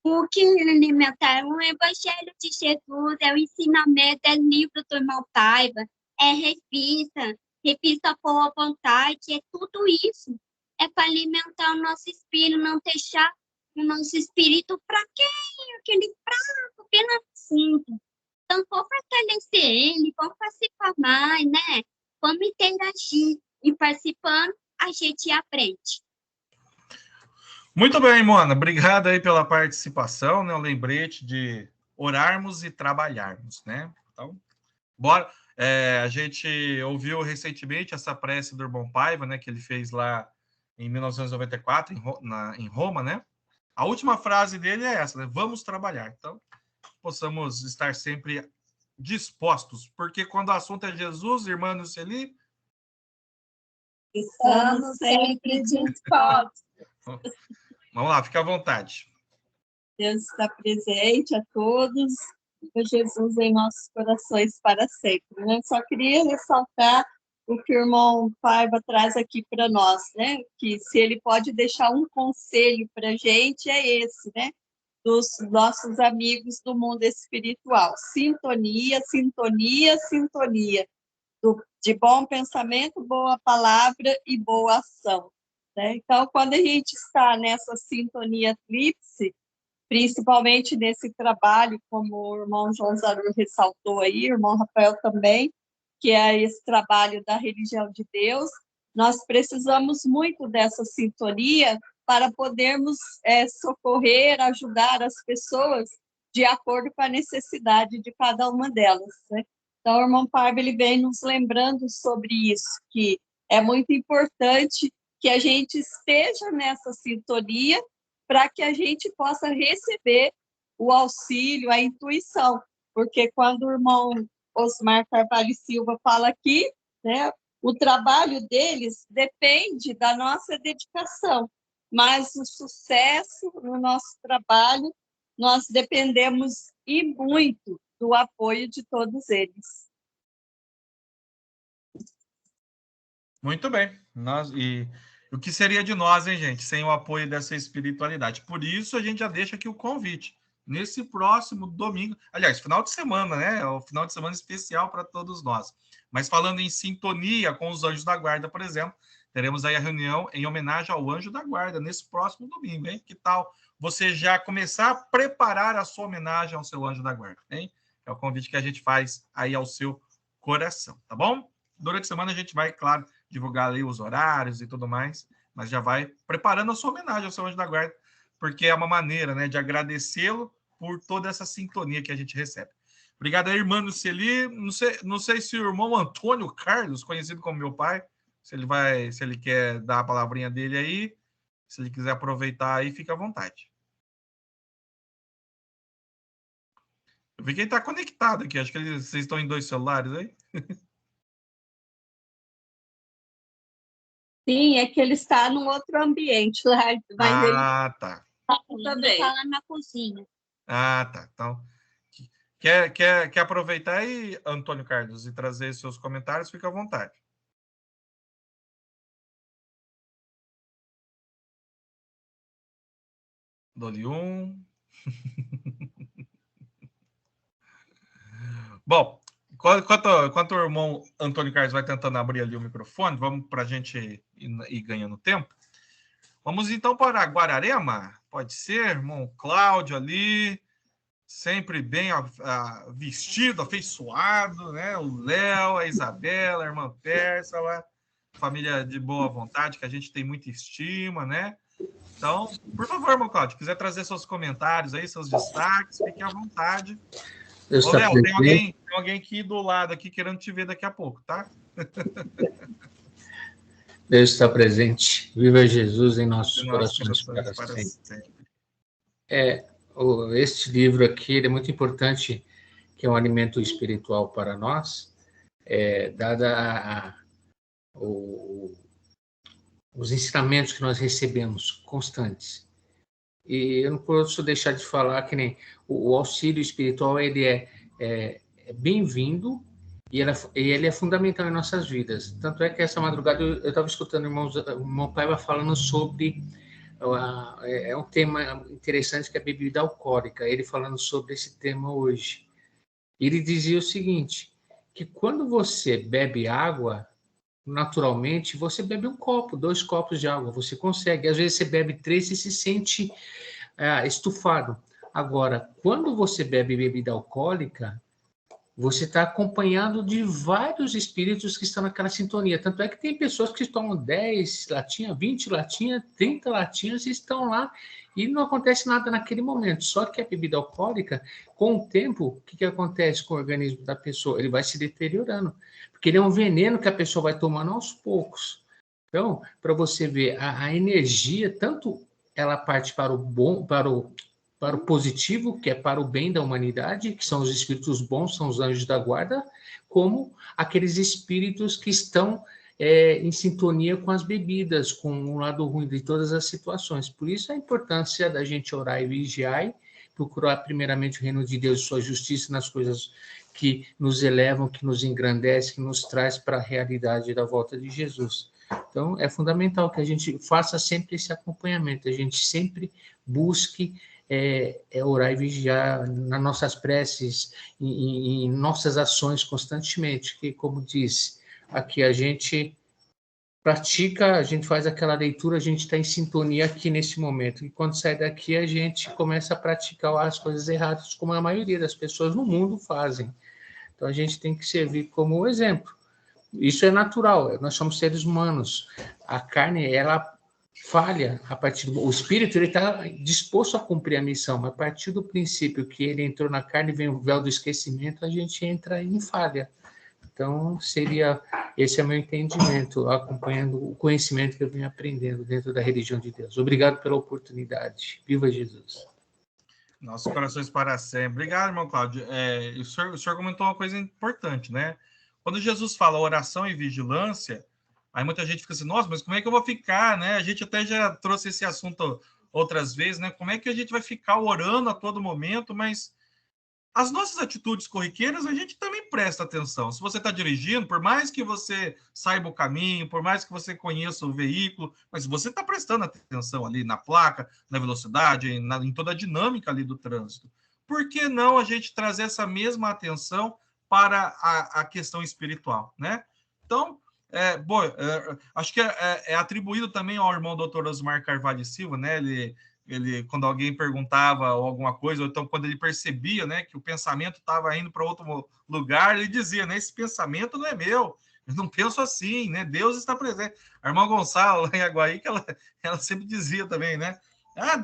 O que alimentar é o Evangelho de Jesus, é o ensinamento, é livro do irmão Paiva, é revista Boa Vontade, é tudo isso. É para alimentar o nosso espírito, não deixar o nosso espírito fraquinho, aquele fraco, pela cinta. Então, vamos fortalecer ele, vamos participar mais, né? Vamos interagir. E participando, a gente aprende. Muito bem, Mona. Obrigado aí pela participação, né? O lembrete de orarmos e trabalharmos, né? Então, bora. A gente ouviu recentemente essa prece do irmão Paiva, né? Que ele fez lá em 1994, em Roma, né? A última frase dele é essa, né? Vamos trabalhar. Então, possamos estar sempre dispostos, porque quando o assunto é Jesus, irmã Nuceli, estamos sempre dispostos. Vamos lá, fica à vontade. Deus está presente a todos, com Jesus em nossos corações para sempre. Né? Só queria ressaltar o que o irmão Paiva traz aqui para nós, né? Que se ele pode deixar um conselho para a gente, é esse, né? Dos nossos amigos do mundo espiritual. Sintonia, sintonia, sintonia. De bom pensamento, boa palavra e boa ação. Né? Então, quando a gente está nessa sintonia tríplice, principalmente nesse trabalho, como o irmão João Zaru ressaltou aí, o irmão Rafael também, que é esse trabalho da religião de Deus, nós precisamos muito dessa sintonia para podermos socorrer, ajudar as pessoas de acordo com a necessidade de cada uma delas, né? Então, o irmão Paiva, ele vem nos lembrando sobre isso, que é muito importante que a gente esteja nessa sintonia para que a gente possa receber o auxílio, a intuição, porque quando o irmão Osmar Carvalho Silva fala aqui, né, o trabalho deles depende da nossa dedicação, mas o sucesso no nosso trabalho, nós dependemos e muito do apoio de todos eles. Muito bem. E o que seria de nós, hein, gente, sem o apoio dessa espiritualidade? Por isso, a gente já deixa aqui o convite. Nesse próximo domingo, aliás, final de semana, né? É o final de semana especial para todos nós. Mas falando em sintonia com os anjos da guarda, por exemplo, teremos aí a reunião em homenagem ao anjo da guarda nesse próximo domingo, hein? Que tal você já começar a preparar a sua homenagem ao seu anjo da guarda, hein? É o convite que a gente faz aí ao seu coração, tá bom? Durante a semana a gente vai, claro, divulgar ali os horários e tudo mais, mas já vai preparando a sua homenagem ao seu anjo da guarda, porque é uma maneira, né, de agradecê-lo por toda essa sintonia que a gente recebe. Obrigado aí, irmã Luceli. Não sei se o irmão Antônio Carlos, conhecido como meu pai, se ele quer dar a palavrinha dele aí, se ele quiser aproveitar aí, fica à vontade. Eu vi que ele está conectado aqui, acho que vocês estão em 2 celulares aí. Sim, é que ele está num outro ambiente lá, mas ele Tá. também está lá na cozinha. Tá. Então, quer aproveitar aí, Antônio Carlos, e trazer seus comentários? Fica à vontade. Dou-lhe um. Bom, enquanto o irmão Antônio Carlos vai tentando abrir ali o microfone, vamos para a gente ir ganhando tempo. Vamos então para Guararema? Pode ser, irmão Cláudio ali, sempre bem vestido, afeiçoado, né? O Léo, a Isabela, a irmã Pérsala, família de boa vontade, que a gente tem muita estima, né? Então, por favor, irmão Cláudio, quiser trazer seus comentários aí, seus destaques, fique à vontade. Ô, Léo, tem alguém aqui do lado aqui querendo te ver daqui a pouco, tá? Deus está presente. Viva Jesus em nossos corações para sempre. Este livro aqui ele é muito importante, que é um alimento espiritual para nós, dada os ensinamentos que nós recebemos constantes. E eu não posso deixar de falar que nem o auxílio espiritual ele é bem-vindo e ele é fundamental em nossas vidas. Tanto é que essa madrugada eu estava escutando o irmão Paiva falando sobre um tema interessante que é a bebida alcoólica. Ele falando sobre esse tema hoje. Ele dizia o seguinte, que quando você bebe água, naturalmente, você bebe 1 copo, 2 copos de água, você consegue. Às vezes você bebe 3 e se sente estufado. Agora, quando você bebe bebida alcoólica, você está acompanhado de vários espíritos que estão naquela sintonia. Tanto é que tem pessoas que tomam 10 latinhas, 20 latinhas, 30 latinhas e estão lá e não acontece nada naquele momento. Só que a bebida alcoólica, com o tempo, o que acontece com o organismo da pessoa? Ele vai se deteriorando, porque ele é um veneno que a pessoa vai tomando aos poucos. Então, para você ver, a energia, tanto ela parte para o bom, para o positivo, que é para o bem da humanidade, que são os espíritos bons, são os anjos da guarda, como aqueles espíritos que estão em sintonia com as bebidas, com o lado ruim de todas as situações. Por isso a importância da gente orar e vigiar e procurar primeiramente o reino de Deus e sua justiça nas coisas que nos elevam, que nos engrandecem, que nos traz para a realidade da volta de Jesus. Então, é fundamental que a gente faça sempre esse acompanhamento, a gente sempre busque orar e vigiar nas nossas preces, em nossas ações constantemente, que, como disse, aqui a gente pratica, a gente faz aquela leitura, a gente está em sintonia aqui nesse momento, e quando sai daqui a gente começa a praticar as coisas erradas, como a maioria das pessoas no mundo fazem. Então a gente tem que servir como exemplo. Isso é natural, nós somos seres humanos. A carne, ela falha, o espírito ele está disposto a cumprir a missão, mas a partir do princípio que ele entrou na carne e vem o véu do esquecimento, a gente entra em falha. Então, esse é meu entendimento, acompanhando o conhecimento que eu venho aprendendo dentro da religião de Deus. Obrigado pela oportunidade. Viva Jesus. Nossos corações para sempre. Obrigado, irmão Cláudio. O senhor comentou uma coisa importante, né? Quando Jesus fala oração e vigilância, aí muita gente fica assim, nossa, mas como é que eu vou ficar, né? A gente até já trouxe esse assunto outras vezes, né? Como é que a gente vai ficar orando a todo momento, mas as nossas atitudes corriqueiras, a gente também presta atenção. Se você está dirigindo, por mais que você saiba o caminho, por mais que você conheça o veículo, mas você está prestando atenção ali na placa, na velocidade, em toda a dinâmica ali do trânsito. Por que não a gente trazer essa mesma atenção para a questão espiritual, né? Então, acho que é atribuído também ao irmão Dr. Osmar Carvalho Silva, né? Ele, quando alguém perguntava alguma coisa, ou então quando ele percebia, né, que o pensamento estava indo para outro lugar, ele dizia, né, esse pensamento não é meu, eu não penso assim, né, Deus está presente. A irmã Gonçalo, lá em Aguaí, que ela sempre dizia também, né,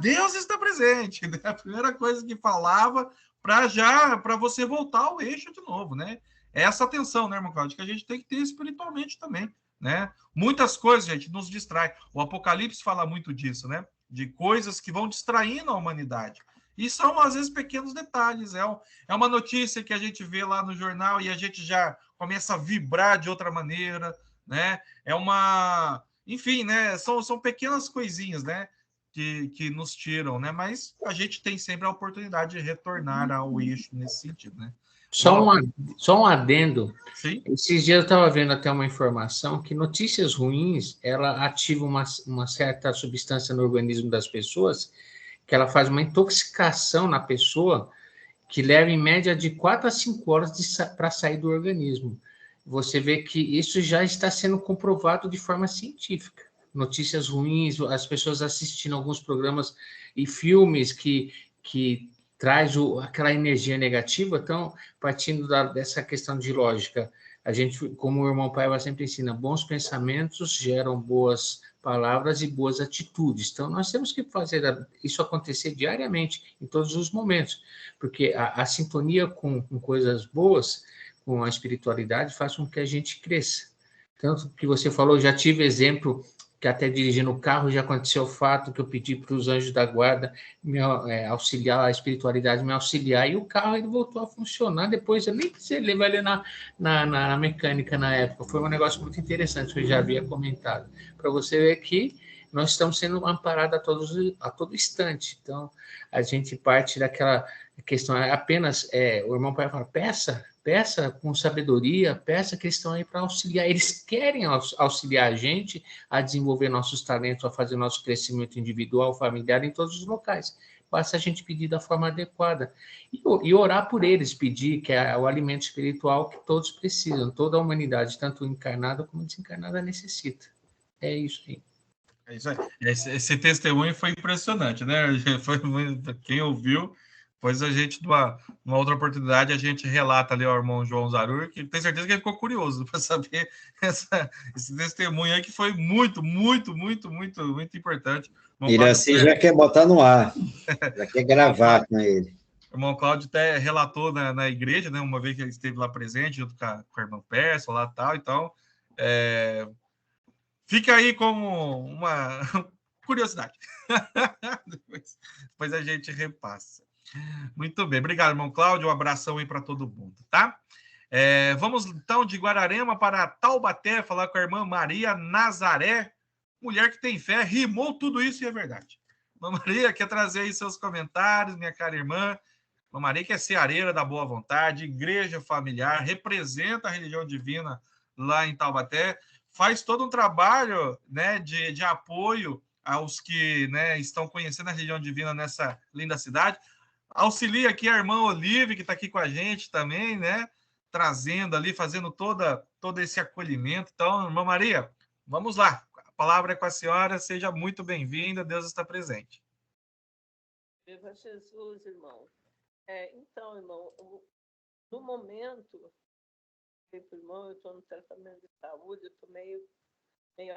Deus está presente, né? A primeira coisa que falava para você voltar ao eixo de novo, né, essa atenção, né, irmão Cláudio, que a gente tem que ter espiritualmente também, né, muitas coisas, gente, nos distrai, o Apocalipse fala muito disso, né, de coisas que vão distraindo a humanidade. E são, às vezes, pequenos detalhes. É uma notícia que a gente vê lá no jornal e a gente já começa a vibrar de outra maneira, né? Enfim, né? São pequenas coisinhas, né? Que nos tiram, né? Mas a gente tem sempre a oportunidade de retornar ao eixo nesse sentido, né? Só um adendo. Sim? Esses dias eu estava vendo até uma informação que notícias ruins, ela ativa uma certa substância no organismo das pessoas, que ela faz uma intoxicação na pessoa, que leva em média de 4 a 5 horas para sair do organismo. Você vê que isso já está sendo comprovado de forma científica. Notícias ruins, as pessoas assistindo alguns programas e filmes que traz aquela energia negativa. Então, partindo dessa questão de lógica, a gente, como o irmão Paiva sempre ensina, bons pensamentos geram boas palavras e boas atitudes. Então, nós temos que fazer isso acontecer diariamente, em todos os momentos, porque a sintonia com coisas boas, com a espiritualidade, faz com que a gente cresça. Tanto que você falou, já tive exemplo que até dirigindo o carro já aconteceu o fato que eu pedi para os anjos da guarda me auxiliar, a espiritualidade me auxiliar, e o carro ele voltou a funcionar depois. Eu nem precisei levar ele na mecânica na época. Foi um negócio muito interessante que eu já havia comentado. Para você ver que nós estamos sendo amparados a todo instante. Então, a gente parte daquela questão, apenas, o irmão Pai fala, peça com sabedoria, peça que eles estão aí para auxiliar. Eles querem auxiliar a gente a desenvolver nossos talentos, a fazer nosso crescimento individual, familiar, em todos os locais. Basta a gente pedir da forma adequada. E orar por eles, pedir que é o alimento espiritual que todos precisam, toda a humanidade, tanto encarnada como desencarnada, necessita. É isso aí. É isso aí. Esse testemunho foi impressionante, né? Quem ouviu, pois a gente, numa outra oportunidade, a gente relata ali ao irmão João Zarur, que tem certeza que ele ficou curioso para saber esse testemunho aí, que foi muito, muito, muito, muito, muito importante. Iraci já quer botar no ar, já quer gravar com ele. O irmão Cláudio até relatou na igreja, né? Uma vez que ele esteve lá presente, junto com a irmã Persa, lá e tal, então... Fica aí como uma curiosidade. depois a gente repassa. Muito bem. Obrigado, irmão Cláudio. Um abração aí para todo mundo, tá? Vamos, então, de Guararema para Taubaté, falar com a irmã Maria Nazaré, mulher que tem fé. Rimou tudo isso e é verdade. Irmã Maria, quer trazer aí seus comentários, minha cara irmã. Irmã Maria, que é ceareira da boa vontade, igreja familiar, representa a religião divina lá em Taubaté, faz todo um trabalho, né, de apoio aos que, né, estão conhecendo a religião divina nessa linda cidade. Auxilia aqui a irmã Olive, que está aqui com a gente também, né, trazendo ali, fazendo todo esse acolhimento. Então, irmã Maria, vamos lá. A palavra é com a senhora, seja muito bem-vinda, Deus está presente. Viva Jesus, irmão. Então, irmão, no momento, irmão, eu estou no tratamento de saúde, eu estou meio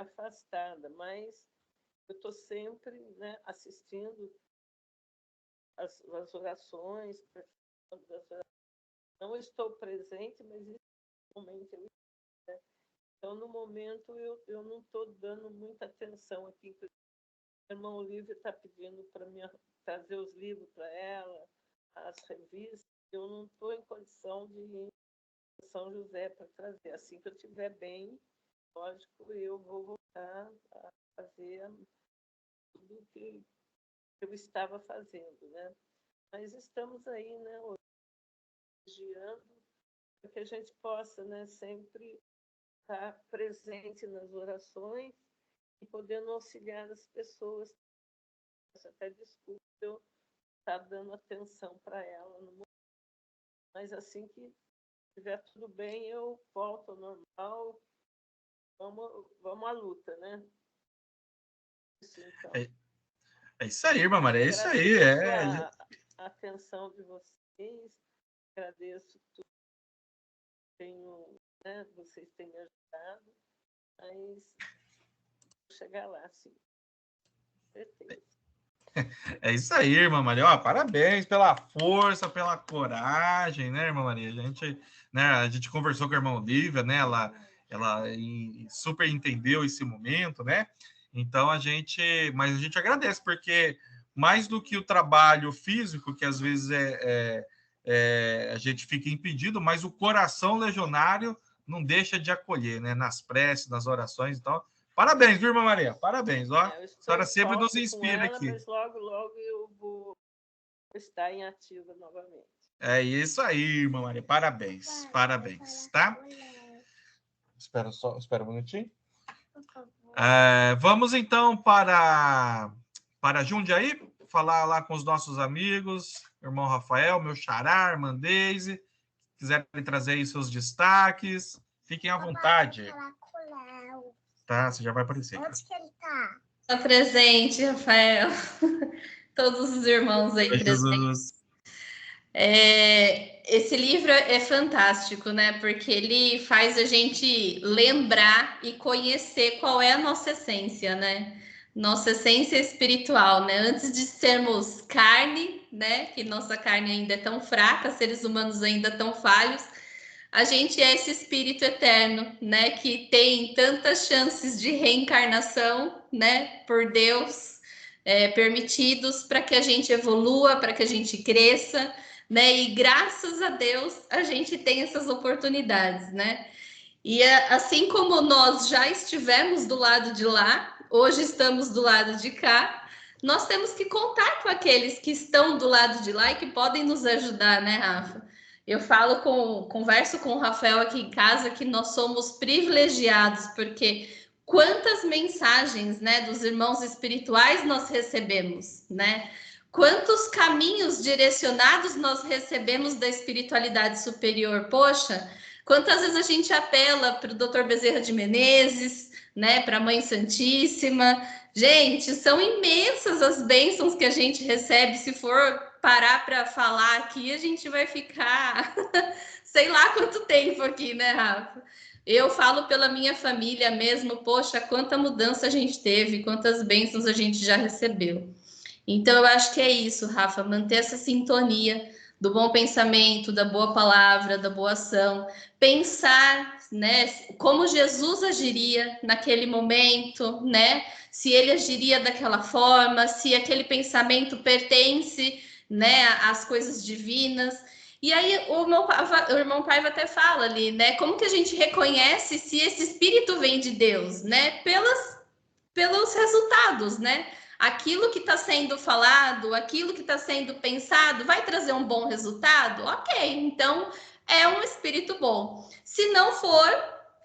afastada, mas eu estou sempre, né, assistindo as orações, não estou presente, mas momento eu, né? Então, no momento, eu não estou dando muita atenção aqui. O irmão Olívio está pedindo para mim trazer os livros para ela, as revistas. Eu não estou em condição de ir a São José para trazer. Assim que eu estiver bem, lógico, eu vou voltar a fazer tudo que eu estava fazendo, né? Mas estamos aí, né, vigiando, para que a gente possa, né, sempre estar presente nas orações e podendo auxiliar as pessoas. Até desculpa eu estar dando atenção para ela no momento. Mas assim que estiver tudo bem, eu volto ao normal. Vamos à luta, né? Isso, então. É isso aí, irmã Maria, é isso aí. A atenção de vocês, agradeço tudo. Né, vocês têm me ajudado, mas vou chegar lá, sim. Com certeza. É isso aí, irmã Maria. Ó, parabéns pela força, pela coragem, né, irmã Maria? A gente conversou com a irmã Olívia, né? Ela super entendeu esse momento, né? Então mas a gente agradece, porque mais do que o trabalho físico, que às vezes a gente fica impedido, mas o coração legionário não deixa de acolher, né? Nas preces, nas orações. Então, parabéns, viu, irmã Maria? Parabéns, ó. A senhora sempre nos inspira aqui. Mas logo eu vou estar em ativa novamente. É isso aí, irmã Maria. Parabéns, parabéns, tá? Espera um minutinho. Vamos então para Jundiaí, falar lá com os nossos amigos, irmão Rafael, meu xará, irmã Deise, quiserem trazer aí seus destaques, fiquem à vontade. Tá, você já vai aparecer. Onde que ele tá? Está presente, Rafael. Todos os irmãos aí presentes. Esse livro é fantástico, né? Porque ele faz a gente lembrar e conhecer qual é a nossa essência, né? Nossa essência espiritual, né? Antes de sermos carne, né? Que nossa carne ainda é tão fraca, seres humanos ainda tão falhos, a gente é esse espírito eterno, né? Que tem tantas chances de reencarnação, né? Por Deus, permitidos para que a gente evolua, para que a gente cresça, né? E graças a Deus a gente tem essas oportunidades, né? E assim como nós já estivemos do lado de lá, hoje estamos do lado de cá, nós temos que contar com aqueles que estão do lado de lá e que podem nos ajudar, né, Rafa? Eu converso com o Rafael aqui em casa que nós somos privilegiados, porque quantas mensagens, né, dos irmãos espirituais nós recebemos, né? Quantos caminhos direcionados nós recebemos da espiritualidade superior? Poxa, quantas vezes a gente apela para o Dr. Bezerra de Menezes, né, para a Mãe Santíssima. Gente, são imensas as bênçãos que a gente recebe. Se for parar para falar aqui, a gente vai ficar sei lá quanto tempo aqui, né, Rafa? Eu falo pela minha família mesmo, poxa, quanta mudança a gente teve, quantas bênçãos a gente já recebeu. Então, eu acho que é isso, Rafa, manter essa sintonia do bom pensamento, da boa palavra, da boa ação, pensar, né, como Jesus agiria naquele momento, né, se ele agiria daquela forma, se aquele pensamento pertence, né, às coisas divinas. E aí o irmão Paiva até fala ali, né, como que a gente reconhece se esse espírito vem de Deus, né, pelos resultados, né? Aquilo que está sendo falado, aquilo que está sendo pensado, vai trazer um bom resultado? Ok, então é um espírito bom. Se não for,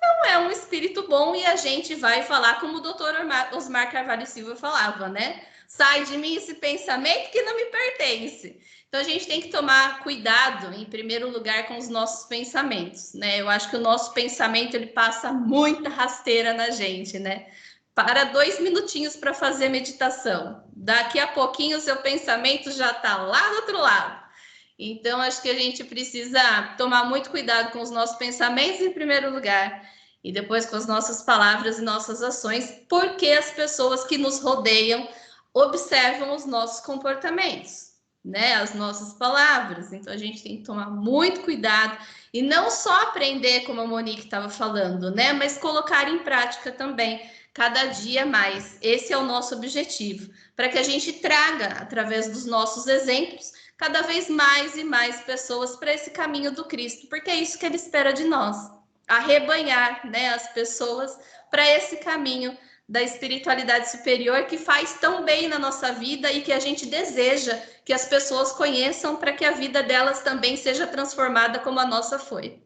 não é um espírito bom e a gente vai falar como o doutor Osmar Carvalho Silva falava, né? Sai de mim esse pensamento que não me pertence. Então a gente tem que tomar cuidado, em primeiro lugar, com os nossos pensamentos, né? Eu acho que o nosso pensamento ele passa muita rasteira na gente, né? Para 2 minutinhos para fazer meditação. Daqui a pouquinho o seu pensamento já está lá do outro lado. Então, acho que a gente precisa tomar muito cuidado com os nossos pensamentos em primeiro lugar e depois com as nossas palavras e nossas ações, porque as pessoas que nos rodeiam observam os nossos comportamentos, né? As nossas palavras. Então a gente tem que tomar muito cuidado e não só aprender, como a Monique estava falando, né? Mas colocar em prática também, cada dia mais. Esse é o nosso objetivo, para que a gente traga, através dos nossos exemplos, cada vez mais e mais pessoas para esse caminho do Cristo, porque é isso que ele espera de nós, arrebanhar, né, as pessoas para esse caminho da espiritualidade superior que faz tão bem na nossa vida e que a gente deseja que as pessoas conheçam para que a vida delas também seja transformada como a nossa foi.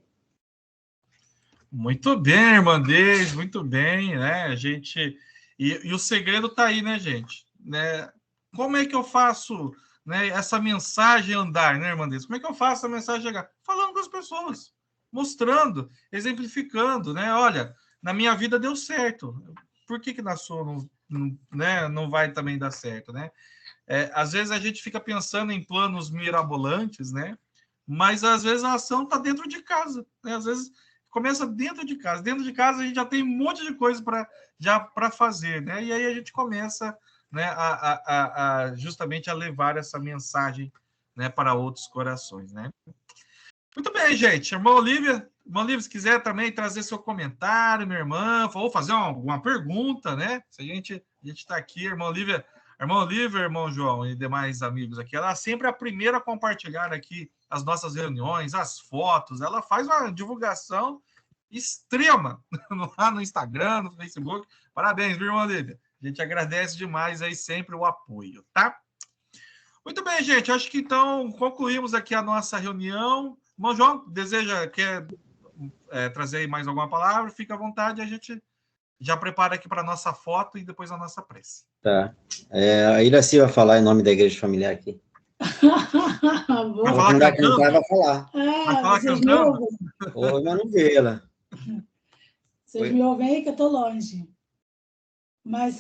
Muito bem, irmã Deise, muito bem, né? A gente... E o segredo está aí, né, gente? Né? Como é que eu faço, né, essa mensagem andar, né, irmã Deise? Como é que eu faço essa mensagem chegar? Falando com as pessoas, mostrando, exemplificando, né? Olha, na minha vida deu certo. Por que na sua não vai também dar certo, né? Às vezes a gente fica pensando em planos mirabolantes, né? Mas às vezes a ação está dentro de casa, né? Às vezes começa dentro de casa. Dentro de casa a gente já tem um monte de coisa para fazer, né? E aí a gente começa, né, justamente a levar essa mensagem, né, para outros corações, né? Muito bem, gente. Irmã Olívia, se quiser também trazer seu comentário, minha irmã, ou fazer uma pergunta, né? Se a gente está aqui, irmã Olívia, irmão João e demais amigos aqui, ela é sempre a primeira a compartilhar aqui as nossas reuniões, as fotos, ela faz uma divulgação extrema lá no Instagram, no Facebook. Parabéns, viu, irmã Olívia? A gente agradece demais aí sempre o apoio, tá? Muito bem, gente. Acho que então concluímos aqui a nossa reunião. Irmão João, quer trazer aí mais alguma palavra? Fica à vontade, a gente já prepara aqui para a nossa foto e depois a nossa prece. Tá. A Iraci vai falar em nome da Igreja Familiar aqui. Vai falar cantando? Vai falar. Vai falar cantando? Oi, mas não vê ela. Vocês me ouvem aí que eu estou longe. Mas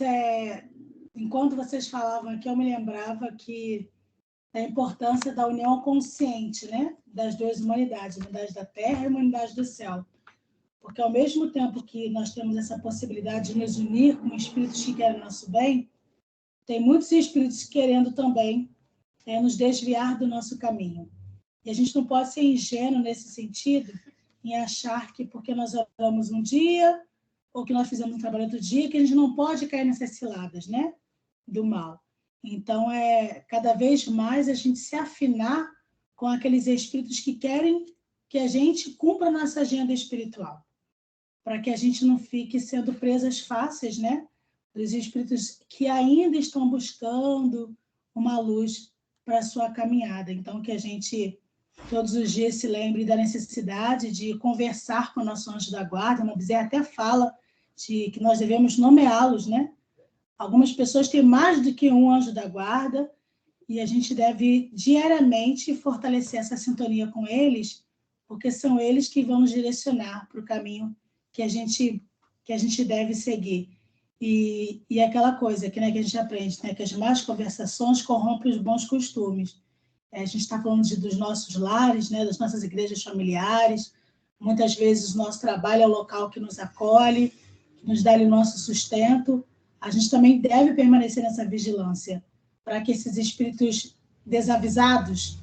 enquanto vocês falavam aqui, eu me lembrava que da importância da união consciente, né? Das duas humanidades, a humanidade da Terra e a humanidade do céu. Porque ao mesmo tempo que nós temos essa possibilidade de nos unir com espíritos que querem o nosso bem, tem muitos espíritos querendo também nos desviar do nosso caminho. E a gente não pode ser ingênuo nesse sentido, em achar que porque nós oramos um dia, ou que nós fizemos um trabalho outro dia, que a gente não pode cair nessas ciladas, né? Do mal. Então, cada vez mais a gente se afinar com aqueles espíritos que querem que a gente cumpra a nossa agenda espiritual, para que a gente não fique sendo presas fáceis, né? Dos espíritos que ainda estão buscando uma luz para a sua caminhada. Então, que a gente, todos os dias, se lembre da necessidade de conversar com o nosso anjo da guarda. A Bezerra até fala de que nós devemos nomeá-los, né? Algumas pessoas têm mais do que um anjo da guarda e a gente deve diariamente fortalecer essa sintonia com eles, porque são eles que vão nos direcionar para o caminho que a gente deve seguir. E aquela coisa que a gente aprende, né, que as más conversações corrompem os bons costumes. A gente está falando dos nossos lares, né, das nossas igrejas familiares. Muitas vezes o nosso trabalho é o local que nos acolhe, que nos dá ali o nosso sustento. A gente também deve permanecer nessa vigilância, para que esses espíritos desavisados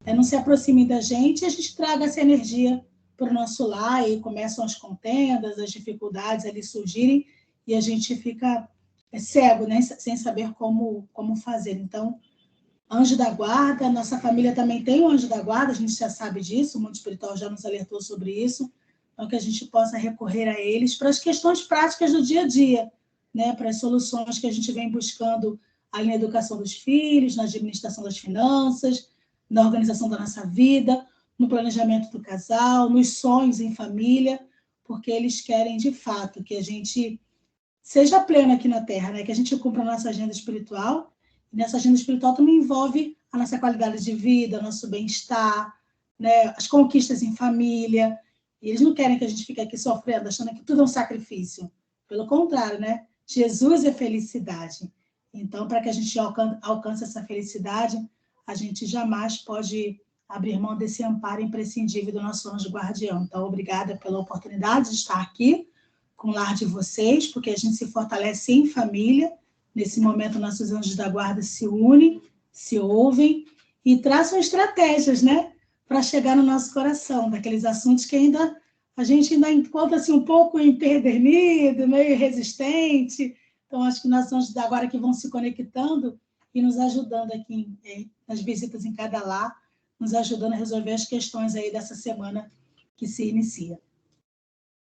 não se aproximem da gente e a gente traga essa energia para o nosso lar e começam as contendas, as dificuldades ali surgirem e a gente fica cego, né, sem saber como fazer. Então, anjo da guarda, nossa família também tem um anjo da guarda, a gente já sabe disso, o mundo espiritual já nos alertou sobre isso, então que a gente possa recorrer a eles para as questões práticas do dia a dia, né, para as soluções que a gente vem buscando ali na educação dos filhos, na administração das finanças, na organização da nossa vida, no planejamento do casal, nos sonhos em família, porque eles querem, de fato, que a gente seja pleno aqui na Terra, né? Que a gente cumpra a nossa agenda espiritual, e nessa agenda espiritual também envolve a nossa qualidade de vida, nosso bem-estar, né? As conquistas em família, e eles não querem que a gente fique aqui sofrendo, achando que tudo é um sacrifício. Pelo contrário, né? Jesus é felicidade. Então, para que a gente alcance essa felicidade, a gente jamais pode abrir mão desse amparo imprescindível do nosso anjo guardião. Então, obrigada pela oportunidade de estar aqui, com o lar de vocês, porque a gente se fortalece em família. Nesse momento, nossos anjos da guarda se unem, se ouvem e traçam estratégias, né, para chegar no nosso coração, daqueles assuntos que a gente ainda encontra assim, um pouco empedernido, meio resistente. Então, acho que nós anjos da guarda que vão se conectando e nos ajudando aqui nas visitas em cada lar, nos ajudando a resolver as questões aí dessa semana que se inicia.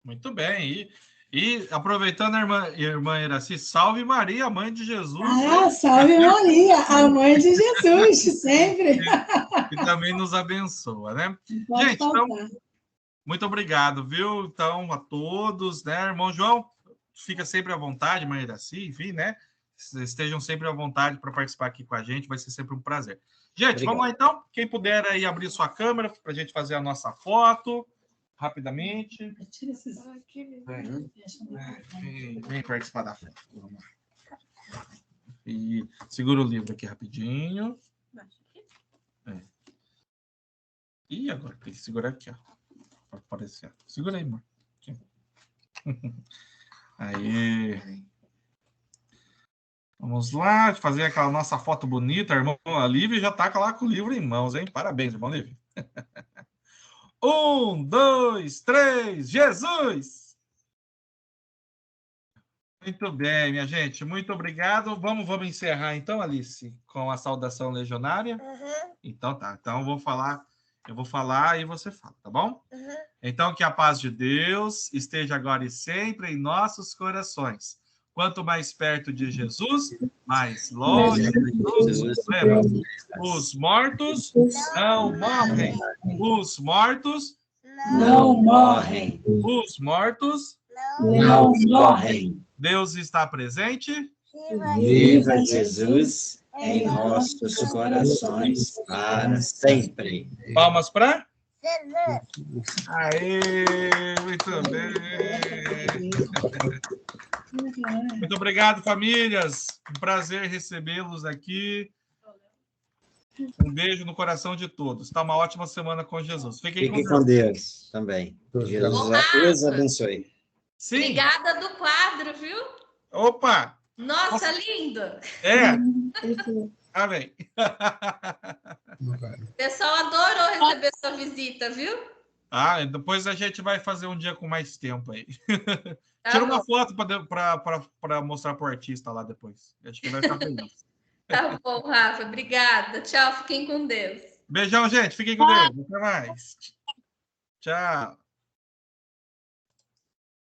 Muito bem. E aproveitando a irmã Iraci, salve Maria, mãe de Jesus. Ah, salve Maria, a mãe de Jesus, sempre. Que também nos abençoa, né? Pode gente, faltar. então, muito obrigado, viu? Então, a todos, né? Irmão João, fica sempre à vontade, mãe Iraci, enfim, né? Estejam sempre à vontade para participar aqui com a gente, vai ser sempre um prazer. Gente, obrigado. Vamos lá então. Quem puder aí abrir sua câmera para a gente fazer a nossa foto, rapidamente. Tira esses... Vem participar da foto. Vamos lá. E segura o livro aqui rapidinho. E agora tem que segurar aqui, ó. Para aparecer. Segura aí, amor. Aqui. Aí. Vamos lá, fazer aquela nossa foto bonita. A irmã Lívia já está lá com o livro em mãos, hein? Parabéns, irmão Lívia. 1, 2, 3, Jesus! Muito bem, minha gente. Muito obrigado. Vamos encerrar, então, Alice, com a saudação legionária? Então, tá. Então, eu vou falar e você fala, tá bom? Então, que a paz de Deus esteja agora e sempre em nossos corações. Quanto mais perto de Jesus, mais longe de Jesus. Os mortos não morrem. Os mortos não morrem. Os mortos não morrem. Deus está presente. Viva Jesus em nossos corações para sempre. Palmas para? Aê, muito bem. Muito obrigado, famílias. Um prazer recebê-los aqui. Um beijo no coração de todos. Tá uma ótima semana com Jesus. Fiquem com Deus também. Jesus abençoe. Sim. Obrigada do quadro, viu? Opa! Nossa, lindo! É. Amém. O pessoal adorou receber sua visita, viu? Depois a gente vai fazer um dia com mais tempo aí. Tá Tira bom. uma foto para mostrar para o artista lá depois. Acho que vai ficar feliz. Tá bom, Rafa. Obrigada. Tchau, fiquem com Deus. Beijão, gente. Fiquem com Deus. Até mais. Tchau.